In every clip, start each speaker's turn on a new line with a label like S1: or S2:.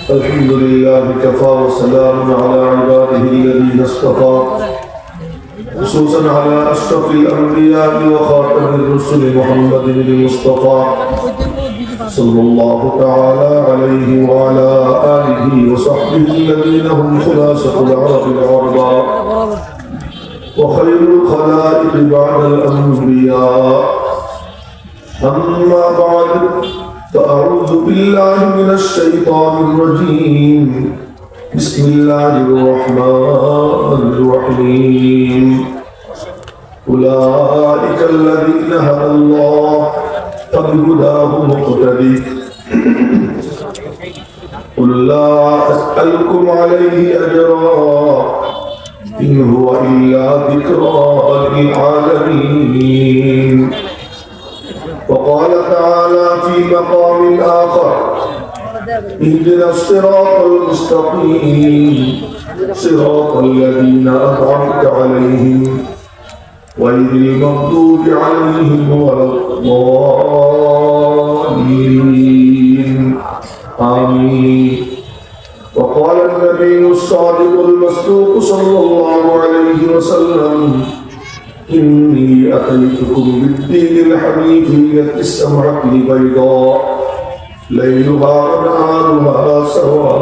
S1: الحمد لله كفى وسلام على عباده الذين اصطفى خصوصا على أشرف الأنبياء وخاتم الرسل محمد المصطفى صلى الله تعالى عليه وعلى آله وصحبه الذين هم خلاصة العرب العرباء وخير الخلائق بعد الأنبياء. أما بعد فأعوذ بالله من الشيطان الرجيم. بسم الله الرحمن الرحيم. أولئك الذين هدى الله فبهداه مقتدي. قل لا أسألكم عليه أجرا إن هو إلا ذكرى للعالمين. وقال تعالى في مقام آخر اهدنا الصراط المستقيم صراط الذين أنعمت عليهم غير المغضوب عليهم ولا الضالين آمين. وقال النبي الصادق المصدوق صلى الله عليه وسلم إني أتيتكم بالدين الحنيفية السمحة البيضاء ليلها ونهارها سواء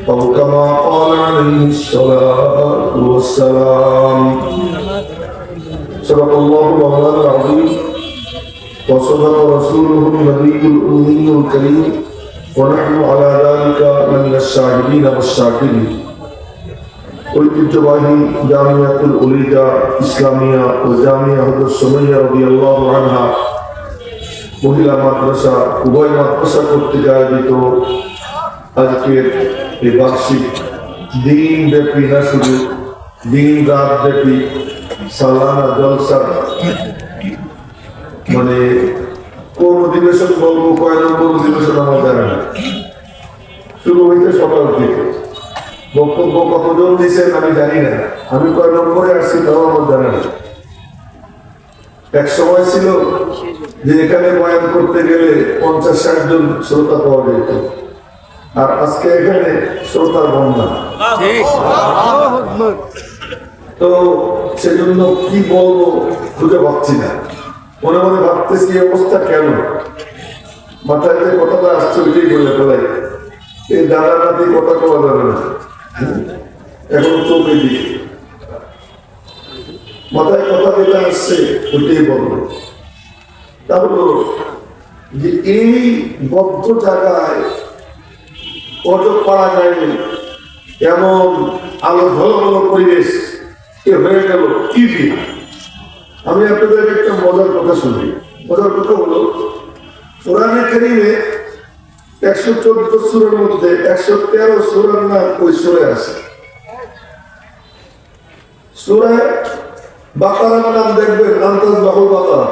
S1: أو كما قال عليه الصلاة والسلام. صدق الله مولانا العظيم وصدق رسوله النبي الأمي الكريم ونحن على ذلك من الشاهدين والشاكرين. ঐতিহ্যবাহী জামিয়াতুল উলিয়া ইসলামিয়া ও জামিয়া হযরত সুমাইয়া রাদিয়াল্লাহু আনহা মহিলা মাদ্রাসা উভয় মাদ্রাসা কর্তৃক আয়োজিত আজকের এই বার্ষিক দিন ব্যাপী না শুধু দিন রাত ব্যাপী সালানা জলসা, মানে কোন অধিবেশন বলবো, কয় নম্বর অধিবেশন আমার জানা না, শুরু হইতে সকাল থেকে। বক্তব্য কতজন দিচ্ছেন আমি জানি না, আমি কয় নম্বরে আসছি তাও আমার জানা না। এক সময় ছিল যে এখানে বয়ান করতে গেলে 50-60 জন শ্রোতা পাওয়া যেত, আর আজকে এখানে শ্রোতার বন্যা। তো সেজন্য কি বলবো খুঁজে পাচ্ছি না, মনে মনে ভাবতেছি এই অবস্থা কেন, মাথায় যে কথাটা আসছে ওইটাই বলে ফেলাই। এই দাদা নাতি কথা বলা যাবে না, এখন চোখে দিকে মাথায় কথা যেটা আসছে ওইটাই বলবো। তা হলো যে এই বদ্ধ জায়গায় অজব পারা যায়নি এমন আলো ঝলমল পরিবেশ হয়ে গেল কি দিয়ে। আমি আপনাদের একটা মজার কথা শুনি। মজার কথা হলো কোরআনে কারীমে 114 সূরার মধ্যে 113 সূরার নাম ওই সূরায় আছে। সূরা বাকারার নাম দেখবেন আনতাজ বাহুল বাকারা।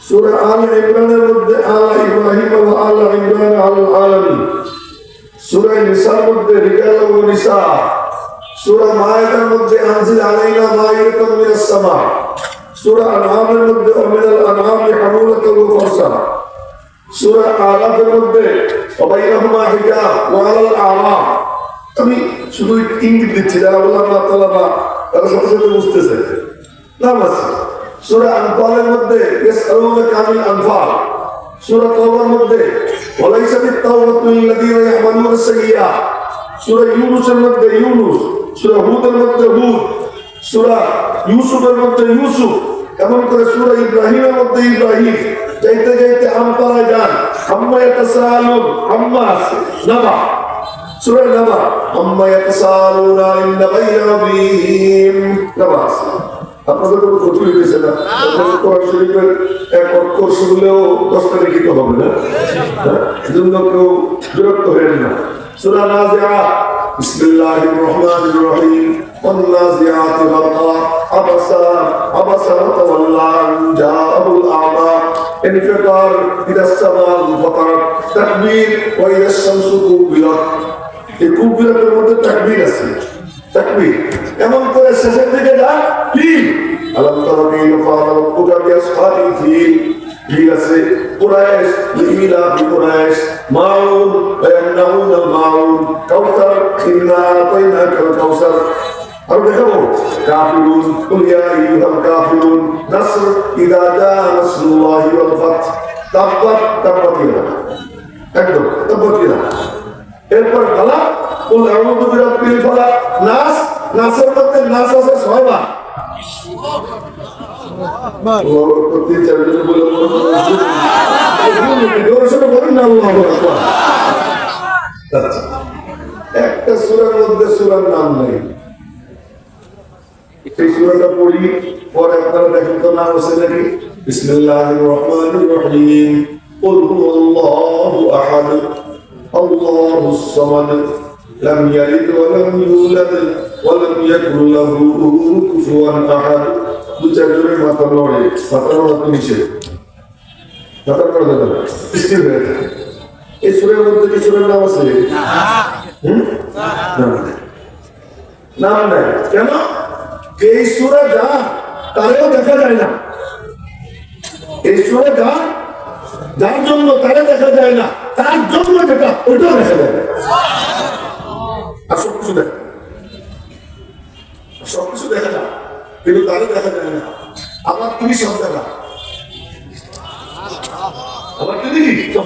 S1: সূরা আল ইমরানের মধ্যে আলা ইব্রাহিম ওয়া আলা ইমরান আলাল আলামিন। সূরা নিসার মধ্যে রিজাল ওয়া নিসা। সূরা মায়েদার মধ্যে আনজিল আলাইনা মাইয়াতাম মিনাস সামা। সূরা আনআমের মধ্যে মিনাল আনআমি হামুলাতান ওয়া ফারসা। সূরা আরাফের মধ্যে ওয়াবাইনাহুমা হিজাব ওয়া আলাল আ'রাফ। আমি শুধু ইঙ্গিত দিচ্ছি, যারা ওলামা তালাবা তারা সাথে সাথে বুঝতেছে নাম আছে। সূরা আনফালের মধ্যে ইয়াসআলুনাকা আনিল আনফাল। সূরা তাওবার মধ্যে ওয়ালাইসাতিত তাওবাতু লিল্লাযীনা ইয়া'মালুনাস সাইয়্যাত। সূরা ইউনূসের মধ্যে ইউনূস। সূরা হুদের মধ্যে হুদ। সূরা ইউসুফের মধ্যে ইউসুফ। এমন করে সূরা ইব্রাহিমের মধ্যে ইব্রাহিম। যাইতে যাইতে আমপাড়ায় যান, আম্মা ইয়াতাসাআলুন, আম্মা আছে নাবা। সূরা নাবা আম্মা ইয়াতাসাআলুনা আনিন নাবাইল আযীম নাবা আছে। আপনাদের কোনো ক্ষতি হইতেছে না, কোরআন শরীফের এক অক্ষর শুনলেও 10টা লিখিত হবে না, এজন্য কেউ বিরক্ত হবেন না। সূরা নাজিআত বিসমিল্লাহির রহমানির রহিম والنازعات غرقا عبس وتولى أن جاءه الأعمى انفطار إذا السماء انفطرت تكبير وإذا الشمس كورت। এই কুবরাতের মধ্যে তাকবীর আছে, তাকবীর এমন করে শেষের দিকে যান কি আল্লাহ তাআলা বলেন ফাআলা রাব্বুকা বিআসহাবিল ফিল ঠিক আছে কুরাইশ লিলা কুরাইশ মাউন ইয়ামনাউন আল মাউন কাউসার ইন্না আতাইনাকাল কাউসার আর দেখাবো কাফিরুন কুল ইয়া আইয়ুহাল কাফিরুন নাসর ইযা জা নাসরুল্লাহি ওয়াল ফাত তাব্বাত তাব্বাত একদম তাব্বাত এরপর ফালাক কুল আউযু বিরাব্বিল ফালাক নাস নাসের মধ্যে নাস আছে 6 বার একটা সূরার মধ্যে সূরার নাম নেই সেই সূরাটা পড়ি পরে আপনারা দেখেন তো নাম আছে নাকি বিসমিল্লাহির রহমানির রহিম কুল হুয়াল্লাহু আহাদ আল্লাহুস সামাদ লাম ইয়ালিদ ওয়া লাম ইউলাদ ওয়া লাম ইয়াকুল লাহু কুফুয়ান আহাদ দুচার জনের মাথা লড়ে মাথা লড়াতে নিচে মাথা লড়া যাবে না স্থির হয়ে থাকে এই সূরার মধ্যে কি সূরার নাম আছে নাম নাই কেন এই সূরা যা তারেও দেখা যায় না এই সূরা যা যার জন্য তারে দেখা যায় না তার জন্য যেটা ওইটাও দেখা যায় না আর সবকিছু দেখা সবকিছু দেখা যায় কিন্তু তারে দেখা যায় না আবার তুমি সব দেখা আবার তুমি কি সব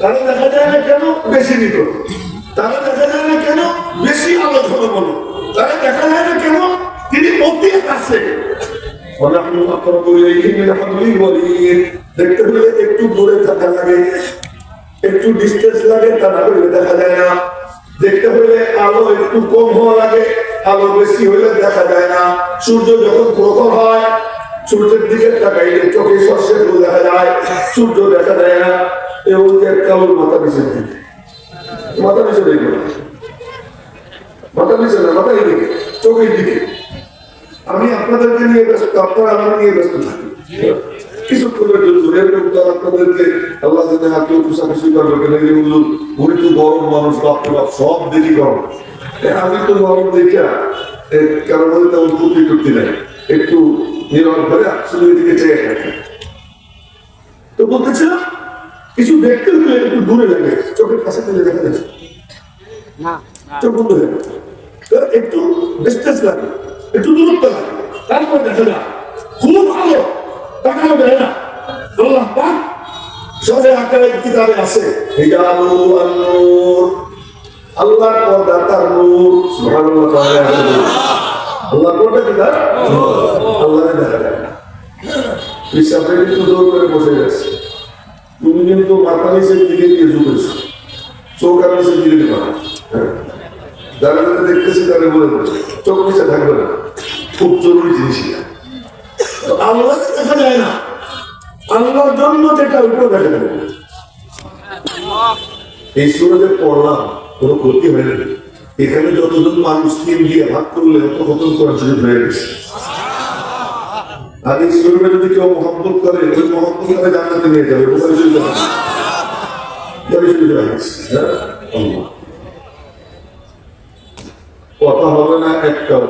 S1: তারে দেখা যায় না কেন বেশি নিত তারে দেখা যায় না কেন বেশি আলোচনা বলো তারে দেখা যায় না কেন তিনি অতি কাছে দেখতে হলে একটু দূরে থাকা লাগে একটু ডিস্টেন্স লাগে তা না হলে দেখা যায় না দেখতে হলে আলো একটু কম হওয়া লাগে আলো বেশি হলে দেখা যায় না সূর্য যখন প্রখর হয় সূর্যের দিকে তাকাইলে চোখে শস্যের গুলো দেখা যায় সূর্য দেখা যায় না এবং কেবল মাথা পিছনে দিকে মাথা পিছনে দিকে মাথা পিছনে মাথা এদিকে চোখের দিকে আমি আপনাদেরকে নিয়ে ব্যস্ত আপনারা আমার নিয়ে ব্যস্ত থাকি কিছু আপনাদেরকে আল্লাহ যদি হাতে খুশাখুশি করবে কেন উনি তো গরম মানুষ বাপরে বাপ সব দেখি গরম আমি তো গরম দেখিয়া কারণ তেমন টুপি টুপি নেই একটু নীরব করে আসলে দিকে চেয়ে থাকে তো বলতেছিলাম কিছু দেখতে হলে একটু দূরে লাগে চোখের কাছে তুলে দেখা যাচ্ছে চোখ বন্ধ হয়ে একটু ডিস্টেন্স লাগে একটু দূরত্ব লাগে তারপর দেখা যায় খুব ভালো তাকানো যায় না আল্লাহ পাক সবে আকারের কিতাবে আছে হিজাবু আন-নূর আল্লাহর পর্দা তার নূর সুবহানাল্লাহ আল্লাহর পর্দা কি তার আল্লাহর দেখা যায় না হিসাবে একটু দূর করে বসে গেছে তুমি কিন্তু মাথা নিচের দিকে দিয়ে ঝুঁকেছো চৌকার নিচের দিকে দিবা যারা যারা দেখতেছি তারা বলে চোখ নিচে থাকবে না খুব জরুরি জিনিস আল্লাহ দেখা যায় না আল্লাহর জন্য যেটা উপরে দেখা যায় এই সুরজে পড়লাম কোনো ক্ষতি হয় না এখানে যতজন মানুষ তিন দিয়ে ভাগ করলে অত খতম করার সুযোগ হয়ে গেছে আর এই সুরজে যদি কেউ মহব্বত করে ওই মহব্বত করে জান্নাতে নিয়ে যাবে কথা হবে না একটাও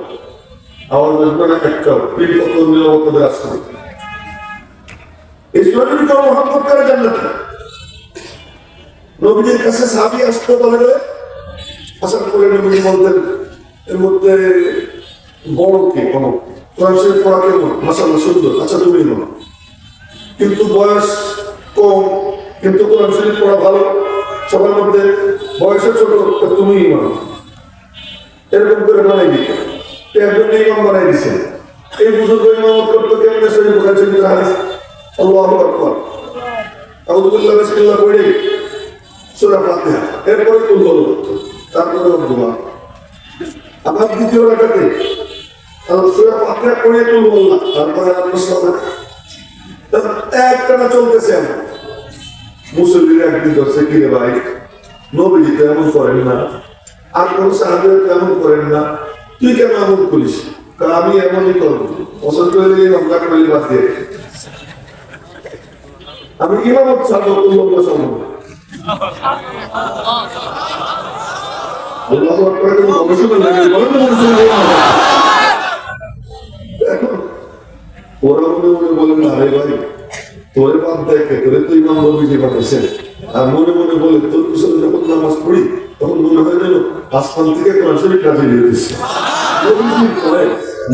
S1: আওয়াজ আসবে না একটাও পিল কত নিরাপত্তা আসবে এই সুরজে কেউ মহব্বত করে জান্নাতে নবীদের কাছে সাহাবী আসতে বলে আসার করে নবী বলতেন এর মধ্যে বড় কে কোনো কোরআন শরীফ পড়া কেমন মাশাআল্লাহ সুন্দর আচ্ছা তুমি বলো কিন্তু বয়স কম কিন্তু কোরআন শরীফ পড়া ভালো সবার মধ্যে বয়সে ছোট তুমি ইমাম এরকম করে বানাই দিতে একজন ইমাম বানাই দিছে এই বুজুর্গ ইমামত করতে কেমন শরীফ কোরআন শরীফ হাদিস আল্লাহু আকবার আউযু বিল্লাহি বিসমিল্লাহ পড়ে সূরা ফাতিহা এরপরে কুল হলো তারপরে দোয়া আবার দ্বিতীয় রাকাতে সূরা ফাতিহা পড়ে কুল হলো তারপরে আল্লাহ একটানা চলতেছে আমরা মুসলিম একদিন ধরছে কিনে ভাই নবীজি তো এমন করেন না আর কোন সাহাবীরা এমন করেন না তুই কেন এমন করিস কারণ আমি এমনই করবো পছন্দ করে আমরা করে বাদ দিয়ে আমি ইমামত ছাড়বো তুল্য সম্ভব আল্লাহু আকবার করে গবেষণা লাগে বলেন এখন ওরা মনে মনে বলেন আরে ভাই তোরে বাদ দেখে তোরে তো ইমাম নবীজি বানাইছেন আর মনে মনে বলে তোর পিছনে যখন নামাজ পড়ি তখন মনে হয় যেন আসমান থেকে কোরআন শরীফ নাজিল হয়ে গেছে।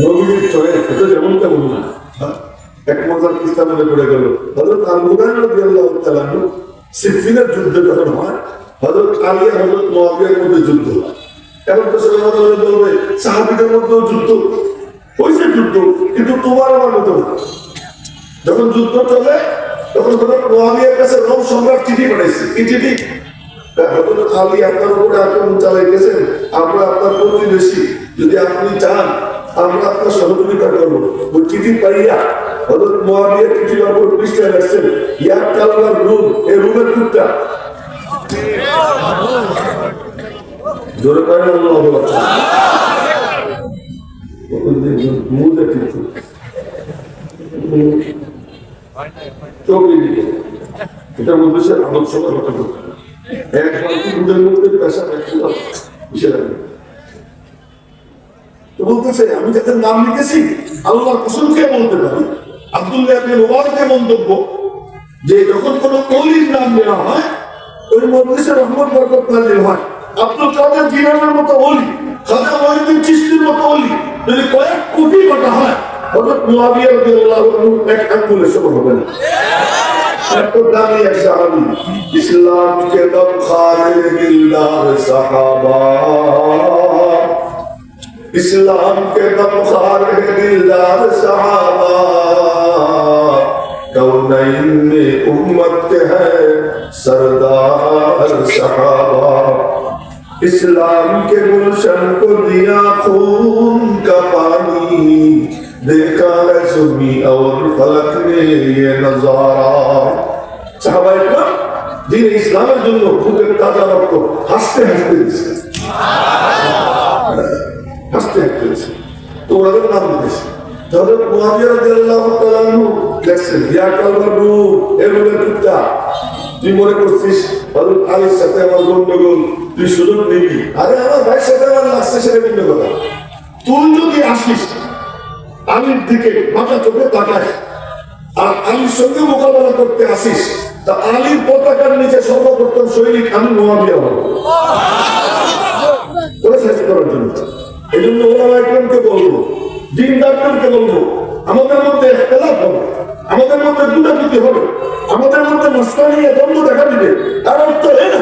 S1: নবীজির চয়ে এটা যেমন তেমন না। এক মজার কিস্তা মনে পড়ে গেল, হযরত আবু হুরায়রা রাদিয়াল্লাহু তাআলা আনহু সিফিনের যুদ্ধ যখন হয়, হযরত আলী আর হযরত মুআবিয়ার মধ্যে যুদ্ধ হয়। এখন তো সবাই বলবে সাহাবীদের মধ্যেও যুদ্ধ হয়েছে, যুদ্ধ কিন্তু তোমার আমার মতো না। যখন যুদ্ধ চলে তখন হযরত মুআবিয়ার কাছে রোম সম্রাট চিঠি পাঠাইছে। কি চিঠি? হযরত আলী আপনার উপরে আক্রমণ চালাইতেছেন, আমরা আপনার প্রতিবেশী, যদি আপনি চান আমরা আপনার সহযোগিতা করবো। ওই চিঠি পাইয়া হযরত মুআবিয়া চিঠির উপর পৃষ্ঠায় রাখছেন, ইয়া কালবার রুম, এই রুমের কুত্তা। জোরে করেন আল্লাহু আকবার। মুদে কিন্তু চোখে দিকে এটা বলতেছে আদর্শ কথা বলতে এক বালতি দুধের মধ্যে পেশা রাখছিলাম তো বলতেছে আমি যাদের নাম লিখেছি আল্লাহর কসম খেয়ে বলতে পারি, আব্দুল্লাহ ইবনে মুবারকের মন্তব্য যে যখন কোন ওলির নাম নেওয়া হয় ওই মজলিসে রহমত বরকত নাযিল হয়। আব্দুল কাদের জিলানীর মতো ওলি, খাজা মঈনুদ্দিন চিশতির মতো ওলি যদি কয়েক কোটি টাকা হয়, হযরত মুআবিয়া রাদিয়াল্লাহু আনহু এক আঙ্গুলে সমান হবে না। ইসলাম के दम खाने दिलदार सहाबा, इस्लाम के दम खाने दिलदार सहाबा, कौनैन में उम्मत के है सरदार सहाबा, इस्लाम के गुलशन को दिया खून का पानी, देखा है ज़मीं और फलक ने ये नजारा। साहबाए किराम दीन इस्लामेर জন্য বুকের তাজা রক্ত হাসতে হাসতে দিয়েছে, হাসতে হাসতে দিয়েছে। তো ওনাদের নাম দিয়েছে হযরত মুআবিয়া রাদিয়াল্লাহু তাআলা আনহু লেখছেন, ইয়া কালবার রূহ, এ রূহের কুত্তা, তুই মনে করছিস হযরত আলীর সাথে আমার গন্ডগোল, তুই সুযোগ নিবি। আরে আমার ভাইয়ের সাথে আমার লাগছে সেটা ভিন্ন কথা। তুই যদি আসিস আলীর দিকে মাথা চোখে তাকায় আর আলীর সঙ্গে মোকাবেলা করতে আসিস, তা আলীর পতাকার নিচে সর্বপ্রথম সৈনিক আমি মুআবিয়া হব। শেষ করার জন্য এই জন্য ওলামা ইকরামকে বলবো, দিনদারদেরকে বলবো, আমাদের মধ্যে ইখতিলাফ হবে, আমাদের মধ্যে দুটাপিটি হবে, আমাদের মধ্যে মাসলানিয়া দ্বন্দ্ব দেখা দিবে। তার অর্থ এই না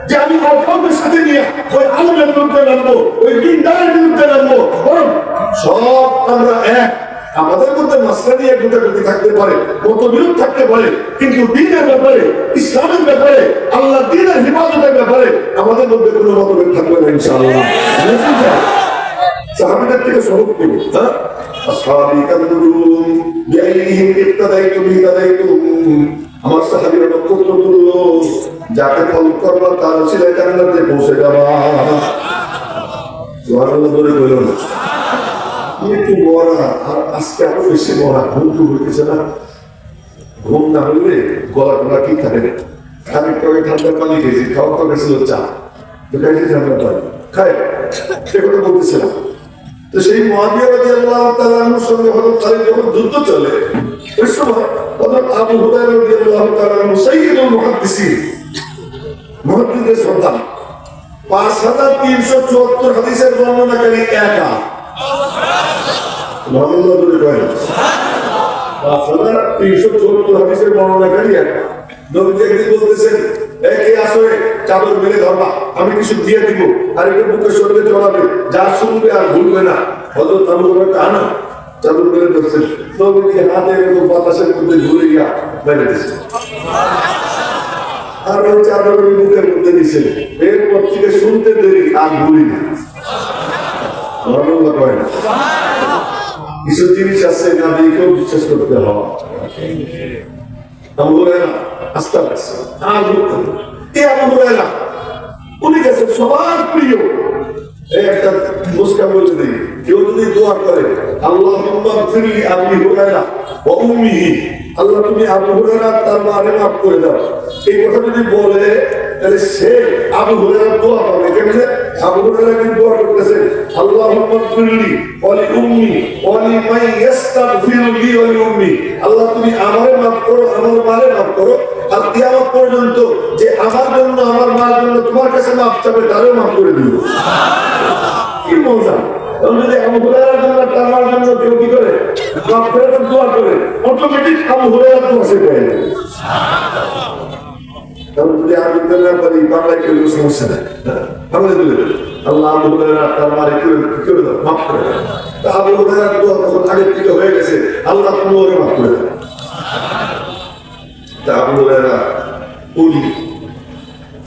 S1: যে আমি আলফাদের সাথে নিয়ে ওই আলেমের বিরুদ্ধে নামবো, ওই দিনদারের বিরুদ্ধে নামবো, বরং সব আমরা এক। আমাদের মধ্যে মাসলানি এক দুটাপিটি থাকতে পারে, মতবিরোধ থাকতে পারে, কিন্তু দ্বীনের ব্যাপারে, ইসলামের ব্যাপারে, আল্লাহ দ্বীনের হিফাজতের ব্যাপারে আমাদের মধ্যে কোনো মতভেদ থাকবে না ইনশাআল্লাহ। সাহাবীদের থেকে সবক নেব, হ্যাঁ, আসহাবী কামরুম বিআইহিম ইক্তাদাইতুম ইক্তাদাইতুম, আমার সাহাবীরা নক্ষত্র তুল্য, যাকে ফলো করবা তার ছেলে জান্নাতে পৌঁছে যাবা। সুবহানাল্লাহ বলে বলো না, একটু মরা আর আজকে আরো বেশি মরা, ঘুম তো হইতেছে না। ঘুম না হইলে গলা টলা ঠিক থাকে না। খানিকটা আগে ঠান্ডা পানি খেয়েছি, খাওয়া তো গেছিল চা, তো খাইছি ঠান্ডা পানি খায়, সে কথা বলতেছিলাম। তো সেই মুআবিয়া রাদিয়াল্লাহু তাআলা আনহুর সঙ্গে হযরত আলী যখন যুদ্ধ চলে, ওই সময় হযরত আবু হুরায়রা রাদিয়াল্লাহু তাআলা আনহু সাইয়্যিদুল মুহাদ্দিসিন, মুহাদ্দিসের সন্তান, 5374 হাদিসের বর্ণনাকারী একা। সুবহানাল্লাহ বলে কয় 5374 হাদিসের বর্ণনাকারী একা। নবীজি একদিন বলতেছেন, একে আসলে চাদর মেরে ধরবা, আমি কিছু দিয়ে দিব, আর এটা বুকে শরীরে চড়াবে, যা শুনবে আর ভুলবে না। হযরত আবু হুরায়রা আনা চাদর মেরে ধরছেন, নবীজি হাতে এরকম বাতাসের মধ্যে ঘুরে গিয়া বেড়ে দিয়েছেন, আর ওই চাদর বুকের মধ্যে দিয়েছেন। এরপর থেকে শুনতে দেরি আর ভুলি না। সুবহানাল্লাহ কয় না, কিছু জিনিস আছে না দেখেও বিশ্বাস করতে হয়। আবু হুরায়রা আস্তে আস্তে আর এই আবু হুরায়রা উনি গেছেন সবার প্রিয়। একটা মুসকা বলতে দিই, কেউ যদি দোয়া করে আল্লাহুম্মা গফিরলি আবি হুরায়রা ওয়া উম্মিহি, আল্লাহ তুমি আবু হুরায়রা তার মাকে মাফ করে দাও, এই কথা যদি বলে তাহলে সে আবু হুরায়রা দোয়া করে কেমনে? আবু হুরায়রা কি দোয়া করতেছে? আল্লাহুম্মা গফিরলি ওয়া লি উম্মি ওয়া লি মান ইস্তাগফিরু লি ওয়া লি উম্মি। আল্লাহ তুমি আমারে মাফ করো, আমার মারে মাফ করো, আর কিয়ামত পর্যন্ত যে আমার জন্য আমার মার জন্য তোমার কাছে মাফ চাবে তারও মাফ করে দিও। কি মজা! যদি আবু হুরায়রার জন্য তার জন্য কেউ কি করে মাফ করে দোয়া করে, অটোমেটিক আবু হুরায়রা দোয়া সে করে। তাহলে যদি আমি না পারি বাংলায় কেউ সমস্যা নেই, বাংলায় বলে আল্লাহ আবু হুরায়রা তার মারে কেউ দাও, মাফ করে দাও। তা আবু হুরায়রার দোয়া তখন আগের থেকে হয়ে গেছে, আল্লাহ তুমি ওকে মাফ করে দাও। তা আবু হুরায়রা বলি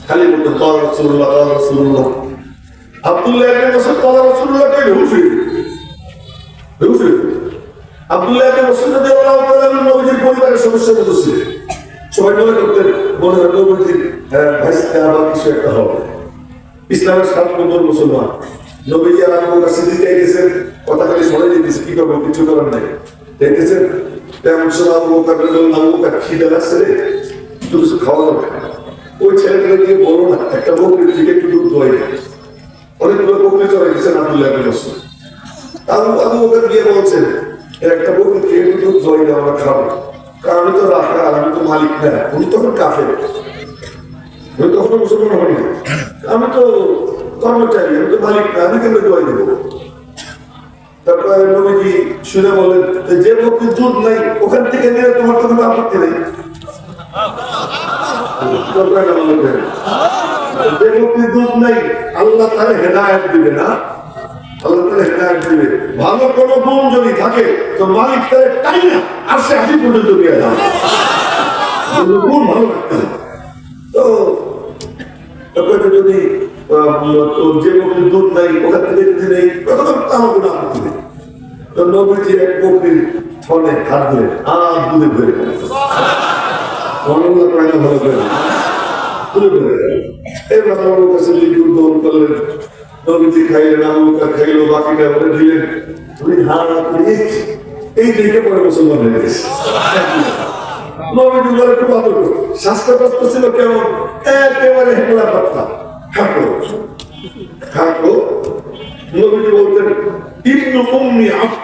S1: খালি বলতো ক্বালা রাসূলুল্লাহ ক্বালা রাসূলুল্লাহ। আব্দুল্লাহ ইবনে মাসউদ ক্বালা রাসূলুল্লাহ কে হুফি আব্দুল্লাহ ইবনে মাসউদ রাদিয়াল্লাহু তাআলা নবীর পরিবারের সদস্যের মতো ছিলেন। সবাই মনে করতেন মনে হয় নবীর ভাইস্তা বা কিছু একটা হবে। ইসলামের 7 নম্বর মুসলমান নবীজি আর আবু বকর সিদ্দিক গেছেন, কথা খালি সরাই দিতেছে, কি করবো কিছু করার নাই। দেখতেছেন তেমন সময় আবু বকর খিদে লাগছে রে, একটু কিছু খাওয়া দরকার। ওই ছেলেটা দিয়ে বলো না একটা বকরির দিকে একটু দুধ দোয়াই না, অনেকগুলো বকরি চড়াই দিচ্ছেন আব্দুল্লাহ ইবনে মাসউদ। আবু বকর গিয়ে বলছেন একটা বকরি খেয়ে একটু দুধ দোয়াই না, আমরা খাবো, কারণ আমি তো রাখা, আমি তো মালিক না। উনি তখন কাফের, আমি তখন মুসলমান হই না, আমি তো কর্মচারী, আমি তো মালিক না, আমি কেন দোয়াই দেবো? তারপরে নবীজি শুনে বলেন যে বকরির দুধ নাই ওখান থেকে নিয়ে তোমার তো কোনো আপত্তি নেই। যে বকরির দুধ নাই আল্লাহ তাহলে হেদায়েত দিবে না, আল্লাহ তাহলে হেদায়েত দিবে। ভালো কোনো গুণ যদি থাকে তো মালিক তাহলে তাই না আর সে হাসি পর্যন্ত দিয়ে দাও, গুণ ভালো থাকতে হবে। তো যদি যে বকরির দুধ নাই ওখান থেকে যদি নেই তখন আমার কোনো আপত্তি নেই। তো নবীজি এক বকরির ফলে হাত ধরে আর দুধে ধরে ভালো করে তুলে ধরে এবার আমার কাছে দুধ দহন করলেন, নবীজি খাইলেন, আবু বকর খাইলো, বাকিটা ওরে দিলেন। উনি হাত এই দেখে পরে মুসলমান হয়ে গেছে। নবীজি বলে খুব আদর করো, স্বাস্থ্যগ্রস্ত ছিল কেমন, একেবারে হেমলা পাত্তা খাটো খাটো। নবীজি বলতেন ইবনু উম্মি আব্দ,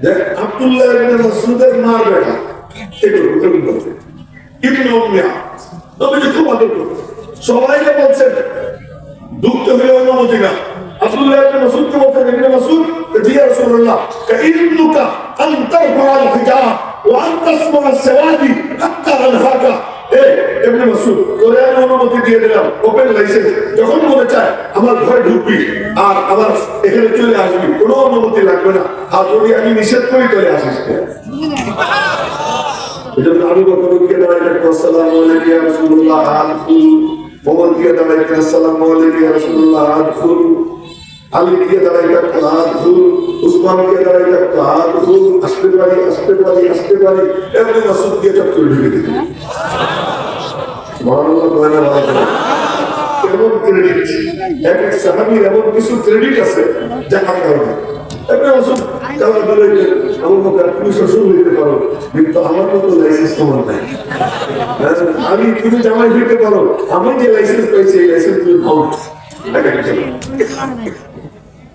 S1: দেখ আব্দুল্লাহ ইবনে মাসউদের মার বেটা, এগুলো বলতেন ইবনু উম্মি আব্দ। নবীজি খুব আদর করতেন, সবাইকে বলছেন দুঃখ হয়ে অনুমতি না। আব্দুল্লাহ ইবনে মাসউদকে বলতেন ইবনে মাসউদ ইয়া রাসূলুল্লাহ কাইন্নুকা আন তারফা'আল হিজাব ওয়া আন তাসমা'a আস-সাওয়াদি হাত্তা আনহাকা। ইবনে মাসউদ তোরে আমি অনুমতি দিয়ে দিলাম, ওপেন লাইসেন্স, যখন মনে চায় আমার ঘরে ঢুকবি আর আমার এখানে চলে আসবি, কোনো অনুমতি লাগবে না। আর যদি আমি নিষেধ করি তাহলে আসিস না। এজন্য আবু বকরকে দাঁড়াইতে আসসালামু আলাইকুম ইয়া রাসূলুল্লাহ আদখুল, ওমরকে দাঁড়াইতে আসসালামু আলাইকুম ইয়া রাসূলুল্লাহ আদখুল, আলীকে দাঁড়াইতে আদখুল, উসমানকে দাঁড়াইতে আদখুল, আসতে পারি ইবনে মাসউদ দিয়ে চট করে ঢুকে দিতেন। সুবহানাল্লাহ, সুবহানাল্লাহ। এমন ক্রেডিট এক এক সাহাবীর এমন কিছু ক্রেডিট আছে যা কারণ ইবনে মাসউদ কারণ বলে আবু বকর তুমি শ্বশুর হইতে পারো কিন্তু আমার মতো লাইসেন্স তোমার নাই। আমি তুমি জামাই হইতে পারো, আমি যে লাইসেন্স পাইছি এই লাইসেন্স তুমি পাও না।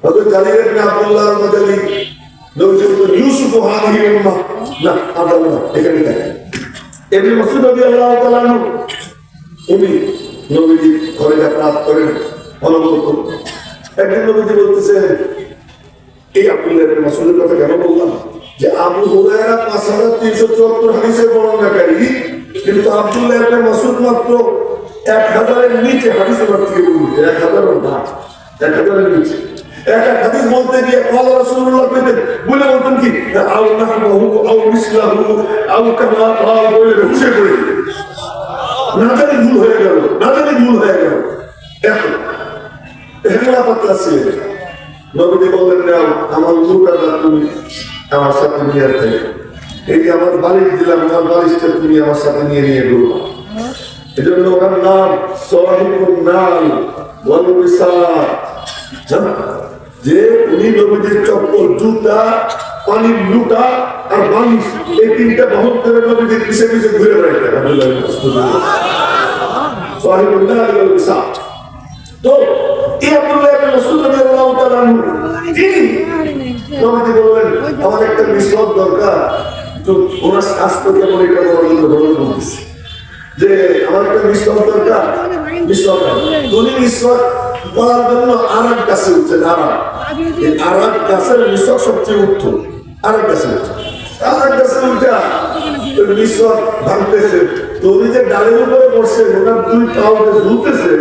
S1: হযরত জালির ইবনে আব্দুল্লাহ আল-মাদানী নবী ইউসুফ হাদিহি উম্মাহ না আদাল্লাহ এখানে দেখেন ইবনে মাসউদ রাদিয়াল্লাহু তাআলা উনি নবীজি ঘরে যাতায়াত করেন অনবরত। একদিন নবীজি বলতেছেন এই আব্দুল্লাহ ইবনে মাসউদের কথা কেন বললাম যে আবু হুরায়রা 5374 হাদিসের বর্ণনাকারী, কিন্তু আব্দুল্লাহ ইবনে মাসউদ মাত্র 1000-এর নিচে হাদিস থেকে বলছে, 1000 না 1000-এর নিচে। এক হাদিস বলতে গিয়ে ক্বালা রাসূলুল্লাহ বলে বলতেন কি আও নাহু আও মিসলাহু আও কামা ক্বাল বলে হুশে করে না জানি ভুল হয়ে গেল। এখন হেমলা পাতলা ছিলেন, নবীজি বললেন নাও আমার লুকাটা তুমি আমার সাথে নিয়ে থাকে, এই যে আমার বালিশ দিলাম, আমার বালিশটা তুমি আমার সাথে নিয়ে ঘুরবা। এজন্য ওনার নাম সাহিবুন নাল ওয়াল বিসাত, যে উনি নবীজির চপ্পল, জুতা, পানির লুটা আর বালিশ এই তিনটা বহন করে নবীজির পিছে পিছে ঘুরে বেড়াইতেন। সাহিবুল্লাহ আল ইসাব। তো এই আব্দুল্লাহ ইবনে মাসউদ রাদিয়াল্লাহু তাআলা তিনি নবীজি বললেন আমার একটা মিসওয়াক দরকার। তো ওনার স্বাস্থ্য কেমন এটা বলতেছে যে আমার একটা মিসওয়াক দরকার। মিসওয়াক উনি মিসওয়াক করার জন্য আরাক গাছে উঠছেন। আরাক গাছের মিসওয়াক সবচেয়ে উত্তম। আরাক গাছে উঠা মিসওয়াক ভাঙতেছে। তো উনি যে ডালের উপরে বসছে ওনার দুই পাও ঝুলতেছে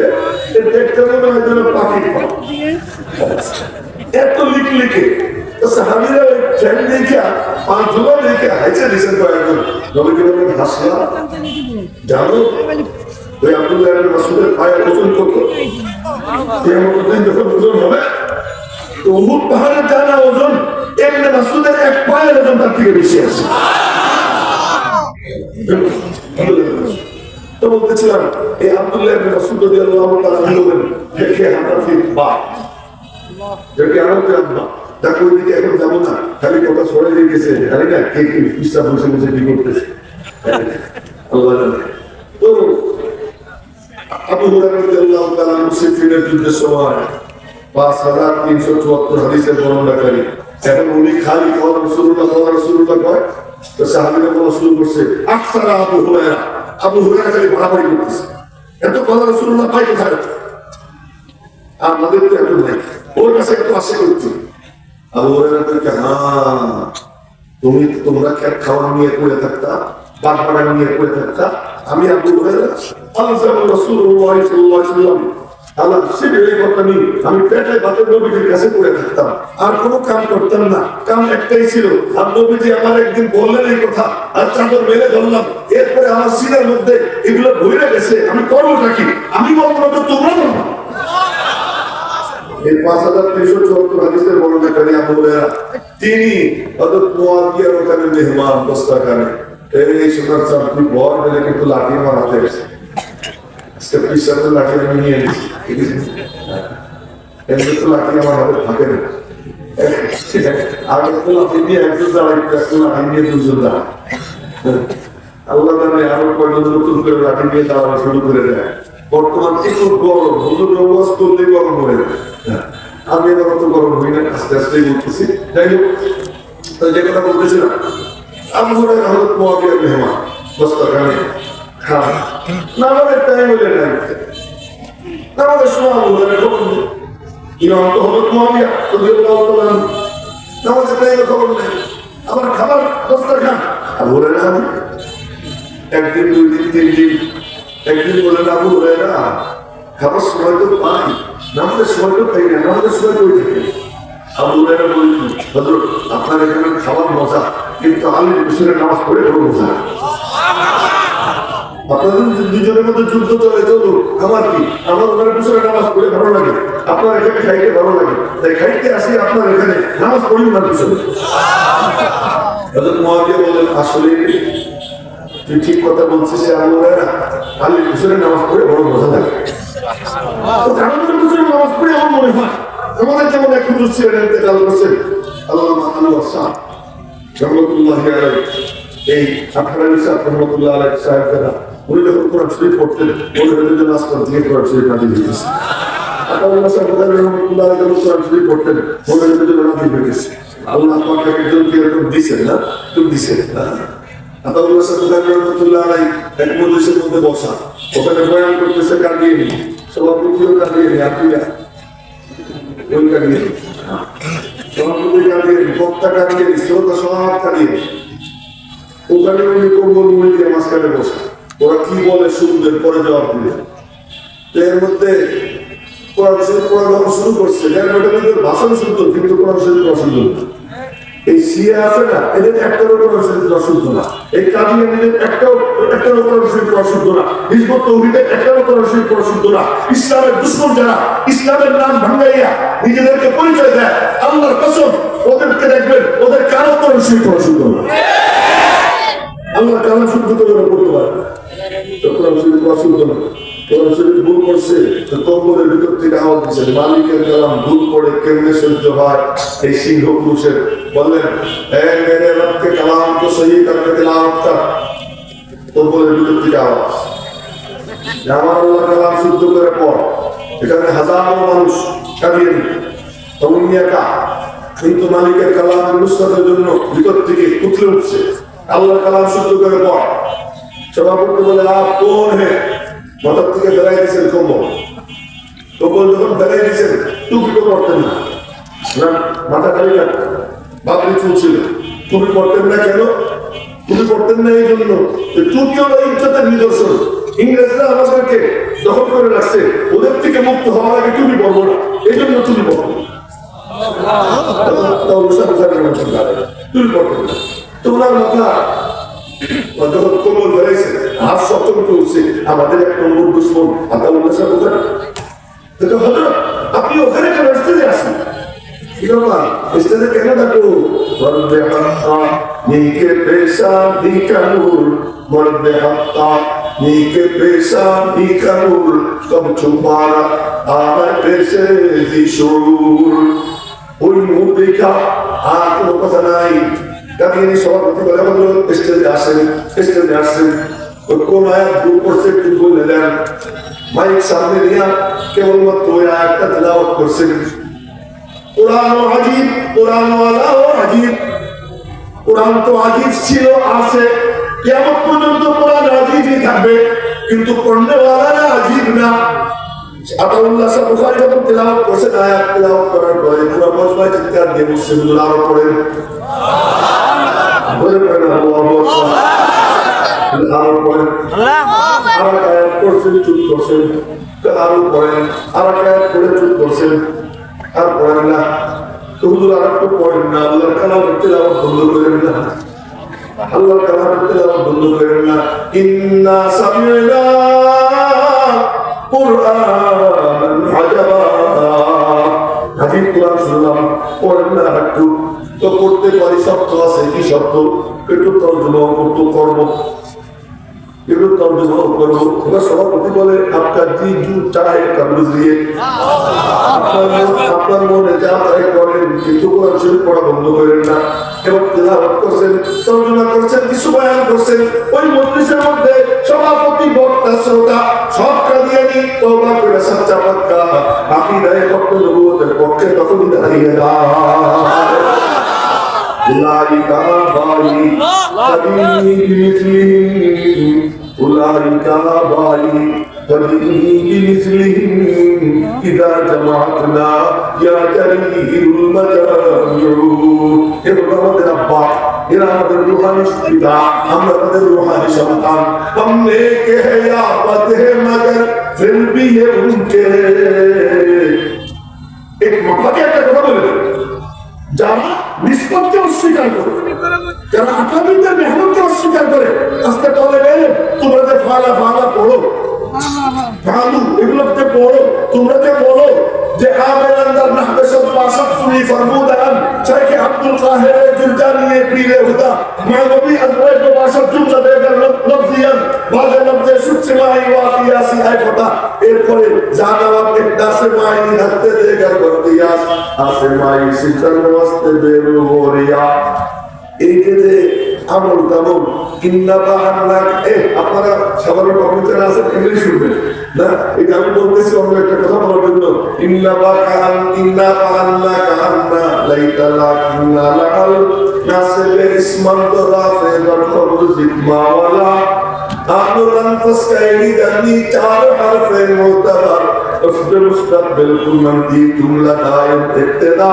S1: দেখতে মনে হয় যেন পাখির পা। এত লিখে তো সাহাবীরা ওই ট্রেন দেখে পা ঝুলা দেখে হাইছে দিয়েছেন কয়েকজন। নবীজি বললেন হাসলা জানো ওই আব্দুল্লাহ ইবনে মাসউদের পায়ের ওজন কত? কিয়ামতের দিন যখন ওজন হবে তো উহুদ পাহাড়ের জানা ওজন ইবনে মাসউদের এক পায়ের ওজন তার থেকে বেশি আছে। তো বলতেছিলাম এই আব্দুল্লাহ ইবনে মাসউদ রাদিয়াল্লাহু তাআলা বলেন দেখে হানাফি বা দেখে আনন্দ আব্বা তাকে ওইদিকে এখন যাবো না, খালি কথা সরে দিয়ে গেছে জানি না কে কি ইচ্ছা বসে বসে কি করতেছে আল্লাহ জানে। তো আবু হুরায়রা রাদিয়াল্লাহু তাআলা মুসলিমের যুদ্ধের সময় 5374 হাদিসের বর্ণনাকারী। এখন উনি খালি কওয়া রাসূলুল্লাহ কয় তো সাহাবীরা বলা শুরু করছে আকসারা আবু হুরায়রা। আবু হুরায়রা খালি বাড়াবাড়ি করতেছে এত কথা রাসূলুল্লাহ পাই কোথায়? আমাদের তো এত নাই, ওর কাছে এত আশা করছি। আবু হুরায়রা বলছে হ্যাঁ তোমরা খেত খাওয়া নিয়ে পড়ে থাকতা, বাদ বাড়া নিয়ে পড়ে থাকতা। আমি আবু হুরায়রা আলজাম রাসূলুল্লাহ সাল্লাল্লাহু আলাইহি ওয়াসাল্লাম আল্লাহ সিবিলের কথা নিয়ে আমি পেটে বাতের নবীজির কাছে পড়ে থাকতাম, আর কোনো কাম করতাম না। কাম একটাই ছিল, আর নবীজি আমার একদিন বললেন এই কথা আর চাদর মেলে ধরলাম। এরপরে আমার সিনার মধ্যে এগুলো ভরে গেছে, আমি করবোটা কি? আমি বলবো না তো তোমরা বলবো। এই 5374 হাদিসের বর্ণনাকারী আবু হুরায়রা তিনি হযরত মুয়াবিয়ার ওখানে মেহমান দস্তরখানে এই সোনার চাঁদনি বর বলে কিন্তু লাঠি আমার হাতে গেছে। আজকে পিসাতে লাঠি আমি নিয়ে এসেছি, এমনি তো লাঠি আমার হাতে থাকে না। আগে তো লাঠি দিয়ে একজন দাঁড়াই, একজন লাঠি নিয়ে দুজন দাঁড়ায়। আল্লাহ জানে আরো কয়েকজন নতুন করে লাঠি নিয়ে দাঁড়ানো শুরু করে দেয়। বর্তমান একটু গরম, হুজুর রোজ করলে গরম হয়ে যায়। আমি এবার অত গরম হই না, আস্তে আস্তে বলতেছি। যাই হোক, যে কথা বলতেছিলাম আবু হুরায়রা হযরত মুয়াবিয়ার মেহমান দস্তরখানে খান নামাজের টাইম হলে নাই, নামাজের সময় আবু হুরায়রা খবর নেই। ইমাম তো হযরত মুয়াবিয়া রাদিয়াল্লাহু তাআলা নামাজের টাইমে খবর নেই। আবার খাবার দস্তরখান আবু হুরায়রা একদিন দুই দিন তিন দিন। একদিন বললেন আবু হুরায়রা খাবার সময় তো পাই, নামাজের সময় তো পাই না, নামাজের সময় কই থাকে? আবু হুরায়রা বললেন হযরত আপনার এখানে খাবার মজা, কিন্তু আলীর পিছনে নামাজ পড়ে বড় মজা। আপনাদের দুজনের মধ্যে যুদ্ধ চলে চলুক, আমার কি? আমার ওনার পিছনে নামাজ পড়ে ভালো লাগে, আপনার এখানে খাইতে ভালো লাগে, তাই খাইতে আসি আপনার এখানে নামাজ পড়ি ওনার পিছনে। হযরত মুয়াবিয়া বললেন আসলে তুই ঠিক কথা বলছিস, আবু হুরায়রা আলীর পিছনে নামাজ পড়ে বড় মজা লাগে। আমাদের পিছনে নামাজ পড়ে আমার মনে হয় আমাদের যেমন এক হুজুর ছিলেন ইন্তেকাল করছেন আল্লামা আনোয়ার শাহ রহমাতুল্লাহি আলাইহি, এই আখড়ানি শাহ রহমাতুল্লাহি আলাইহি সাহেবরা উনি যখন কোরআন শরীফ পড়তেন ওনাদের জন্য আসমান থেকে কোরআন শরীফ নাযিল হয়েছে। আতাউল্লাহ শাহ রহমাতুল্লাহি আলাইহি যখন কোরআন শরীফ পড়তেন ওনাদের জন্য নাযিল হয়েছে। আল্লাহ পাক একজনকে এরকম দিয়েছেন না, তুমি দিয়েছেন না। আতাউল্লাহ শাহ রহমাতুল্লাহি আলাইহি এক মজলিসের মধ্যে বসা, ওখানে বয়ান করতেছে কাঁদিয়ে নিয়ে, সভাপতিও কাঁদিয়ে নিয়ে, আপনিরা ওই কাঁদিয়ে সভাপতি কাঁদিয়ে বক্তা কাঁদিয়ে শ্রোতা সব কাঁদিয়ে ওখানে উনি কম্বল মুড়ি দিয়ে মাঝখানে বসে ওরা কি বলে শুনবেন, পরে জবাব দিলেন। এর মধ্যে কোরআন শরীফ পড়া যখন শুরু করছে ভাষণ শুনতো, কিন্তু কোরআন শরীফ পড়া শুনতো না। এই সিয়া আছে না, এদের একটারও কোরআন শরীফ পড়া শুনতো না। এই কাদিয়ানীদের একটারও কোরআন শরীফ পড়া শুনতো না। হিজবুত তাওহীদের একটারও কোরআন শরীফ পড়া শুনতো না। ইসলামের দুশমন যারা ইসলামের নাম ভাঙাইয়া নিজেদেরকে পরিচয় দেয়, আল্লাহর কসম ওদেরকে দেখবেন ওদের কারো কোরআন শরীফ পড়া শুনতো না। আল্লাহ কালাম শুদ্ধ করে পড়তে পারে না, কোরআন শরীফ পড়া শুনতো না। কোরআন শরীফ ভুল করছে তো কম্বলের ভিতর থেকে আওয়াজ দিচ্ছেন, মালিকের কালাম ভুল করে কেমনে সহ্য হয়? এই সিংহ পুরুষের বললেন মেরে রবকে কালাম তো সহি করতে তিলাওয়াত কর, কম্বলের ভিতর থেকে আওয়াজ। যে আমার আল্লাহ কালাম শুদ্ধ করে পড়, এখানে হাজারো মানুষ কাঁদিয়ে দিল তখন একা, কিন্তু মালিকের কালাম নুসরাতের জন্য ভিতর থেকে উঠলে উঠছে, আল্লাহ কালাম শুদ্ধ করে পড়। সভাপতি বলে আপ কোন হে, মাথার থেকে ফেলাই দিয়েছেন কম্বল, কম্বল যখন ফেলাই দিয়েছেন টুপিও পড়তেন না, মাথা খালি রাখতেন, বাবরি চলছিল, টুপি পড়তেন না কেন? টুপি পড়তেন না এই জন্য টুপি হলো ইজ্জতের নিদর্শন। ইংরেজরা আমাদেরকে দখল করে রাখছে, ওদের থেকে মুক্ত হওয়ার আগে টুপি পড়বো না, এই জন্য টুপি পড়বো। টুপি পড়তেন না তো ওনার মাথা যখন কোমল ফেলাইছে, হাত সপ্তম উঠছে, আমাদের এক নম্বর দুশ্মন আতাউল্লাহ সাহেব আপনি ওখানে কেন স্টেজে আসেন? স্টেজে কেন ডাকো? বলবে হাত্তা নীকে পেশা দিকানুর, বলবে হাত্তা নীকে পেশা দিকানুর, কব চুপারা আমার পেশে দিশুর। ওই মুখ দেখা আর কোনো কথা নাই। কাদিয়ানি সভাপতি বলে আমাদের স্টেজে আসেন, স্টেজে আসেন, কোন আয়াত ভুল করছে একটু বলে দেন। মাইক সামনে নিয়ে কেবলমাত্র ওই আয়াতটা তেলাওয়াত করছেন। কোরআন আজীব, কোরআনওয়ালাও আজীব। কোরআন তো আজীব ছিল, আছে, কিয়ামত পর্যন্ত কোরআন আজীবই থাকবে, কিন্তু পড়নেওয়ালারা আজীব না। আতাউল্লাহ সাহেব বুখারী যখন তেলাওয়াত করছেন, আয়াত তেলাওয়াত করার পরে পুরো মজমায় চিৎকার দিয়ে বলছেন, আরো পড়েন, বলে পড়েন, আল্লাহু আকবার, আরো পড়েন, আরো আয়াত পড়ছেন, চুপ করছেন, আরো পড়েন, আরো আয়াত পড়ে চুপ করছেন, আর পড়েন না। হুজুর আর একটু পড়েন না, আল্লাহর কালাম তেলাওয়াত বন্ধ করেন না, আল্লাহর কালাম তেলাওয়াত বন্ধ করেন না। ইন্না সামি'না কুরআনান আজাবা, হাদিস কোরআন শুনলাম, পড়েন না একটু তো পড়তে পারি, শব্দ আছে, কি শব্দ একটু তর্জমা করবো, একটু তর্জমা করবো। সভাপতি বলে আপনার জি জু চায় কাগজ দিয়ে আপনার মনে যা চাই করেন, কিন্তু কোরআন শরীফ পড়া বন্ধ করেন না। এবং তেলাওয়াত করছেন, তর্জমা করছেন, কিছু বয়ান করছেন, ওই মজলিসের মধ্যে সভাপতি, বক্তা, শ্রোতা সব কাদিয়ানি তওবা করে সাচ্চা পাক্কা আকীদায়ে হক নবুয়তের পক্ষে তখনই দাঁড়িয়ে যায়। উলাইকা বাই তাবিনি বিমিসলিহিম, উলাইকা বাই তাবিনি বিমিসলিহিম, ইযা জামাআতনা ইয়া জারিরুল মাজামিউ। এগুলো আমাদের আব্বা, এরা আমাদের রুহানি পিতা, আমরা তাদের রুহানি সন্তান। हमने कहया पद है मगर फिर भी ये उनके एक मफाके একটা কথা বলে, যারা নিষ্পত্তি অস্বীকার করে, যারা আকাবিদের মেহনতকে অস্বীকার করে, আজকে তলে গেলে তোমরা যে ফালা ফালা পড়ো, ফালু এগুলোকে পড়ো, তোমরা যে বলো যে আমেরান্দার নাহবেশত পাশাত সুনি ফরমুদান শাইখ আব্দুল কাহের জুলজানি পীরে হুদা মানবী আজরাইল পাশাত জুমলা দেগার লফজিয়ান বাজে লফজে সুচমাই ওয়াকিয়াসি আই ফটা। এরপরে জানাওয়াত একদাসে মাইনি হাতে দেগার বর্দিয়াস আসমাই সিতার ওয়াস্তে বেরুরিয়া। এই যে আমল তামল ইন্না বাহান্না, আপনারা সবাই কম্পিউটার আছে, ইংলিশ শুনবেন না, এটা আমি বলতেছি অন্য একটা কথা বলার জন্য। ইন্না বাহান্না কাহান্না লাইতা লাকিন্না লাল নাসবে ইসমান দরাফে বরখবু জিতমাওয়ালা আমরান ফাসকাইনি দানি চার হরফে মুতাবার আসবে মুস্তাকবিল কুমান্তি জুমলা দায়ম ইবতিদা।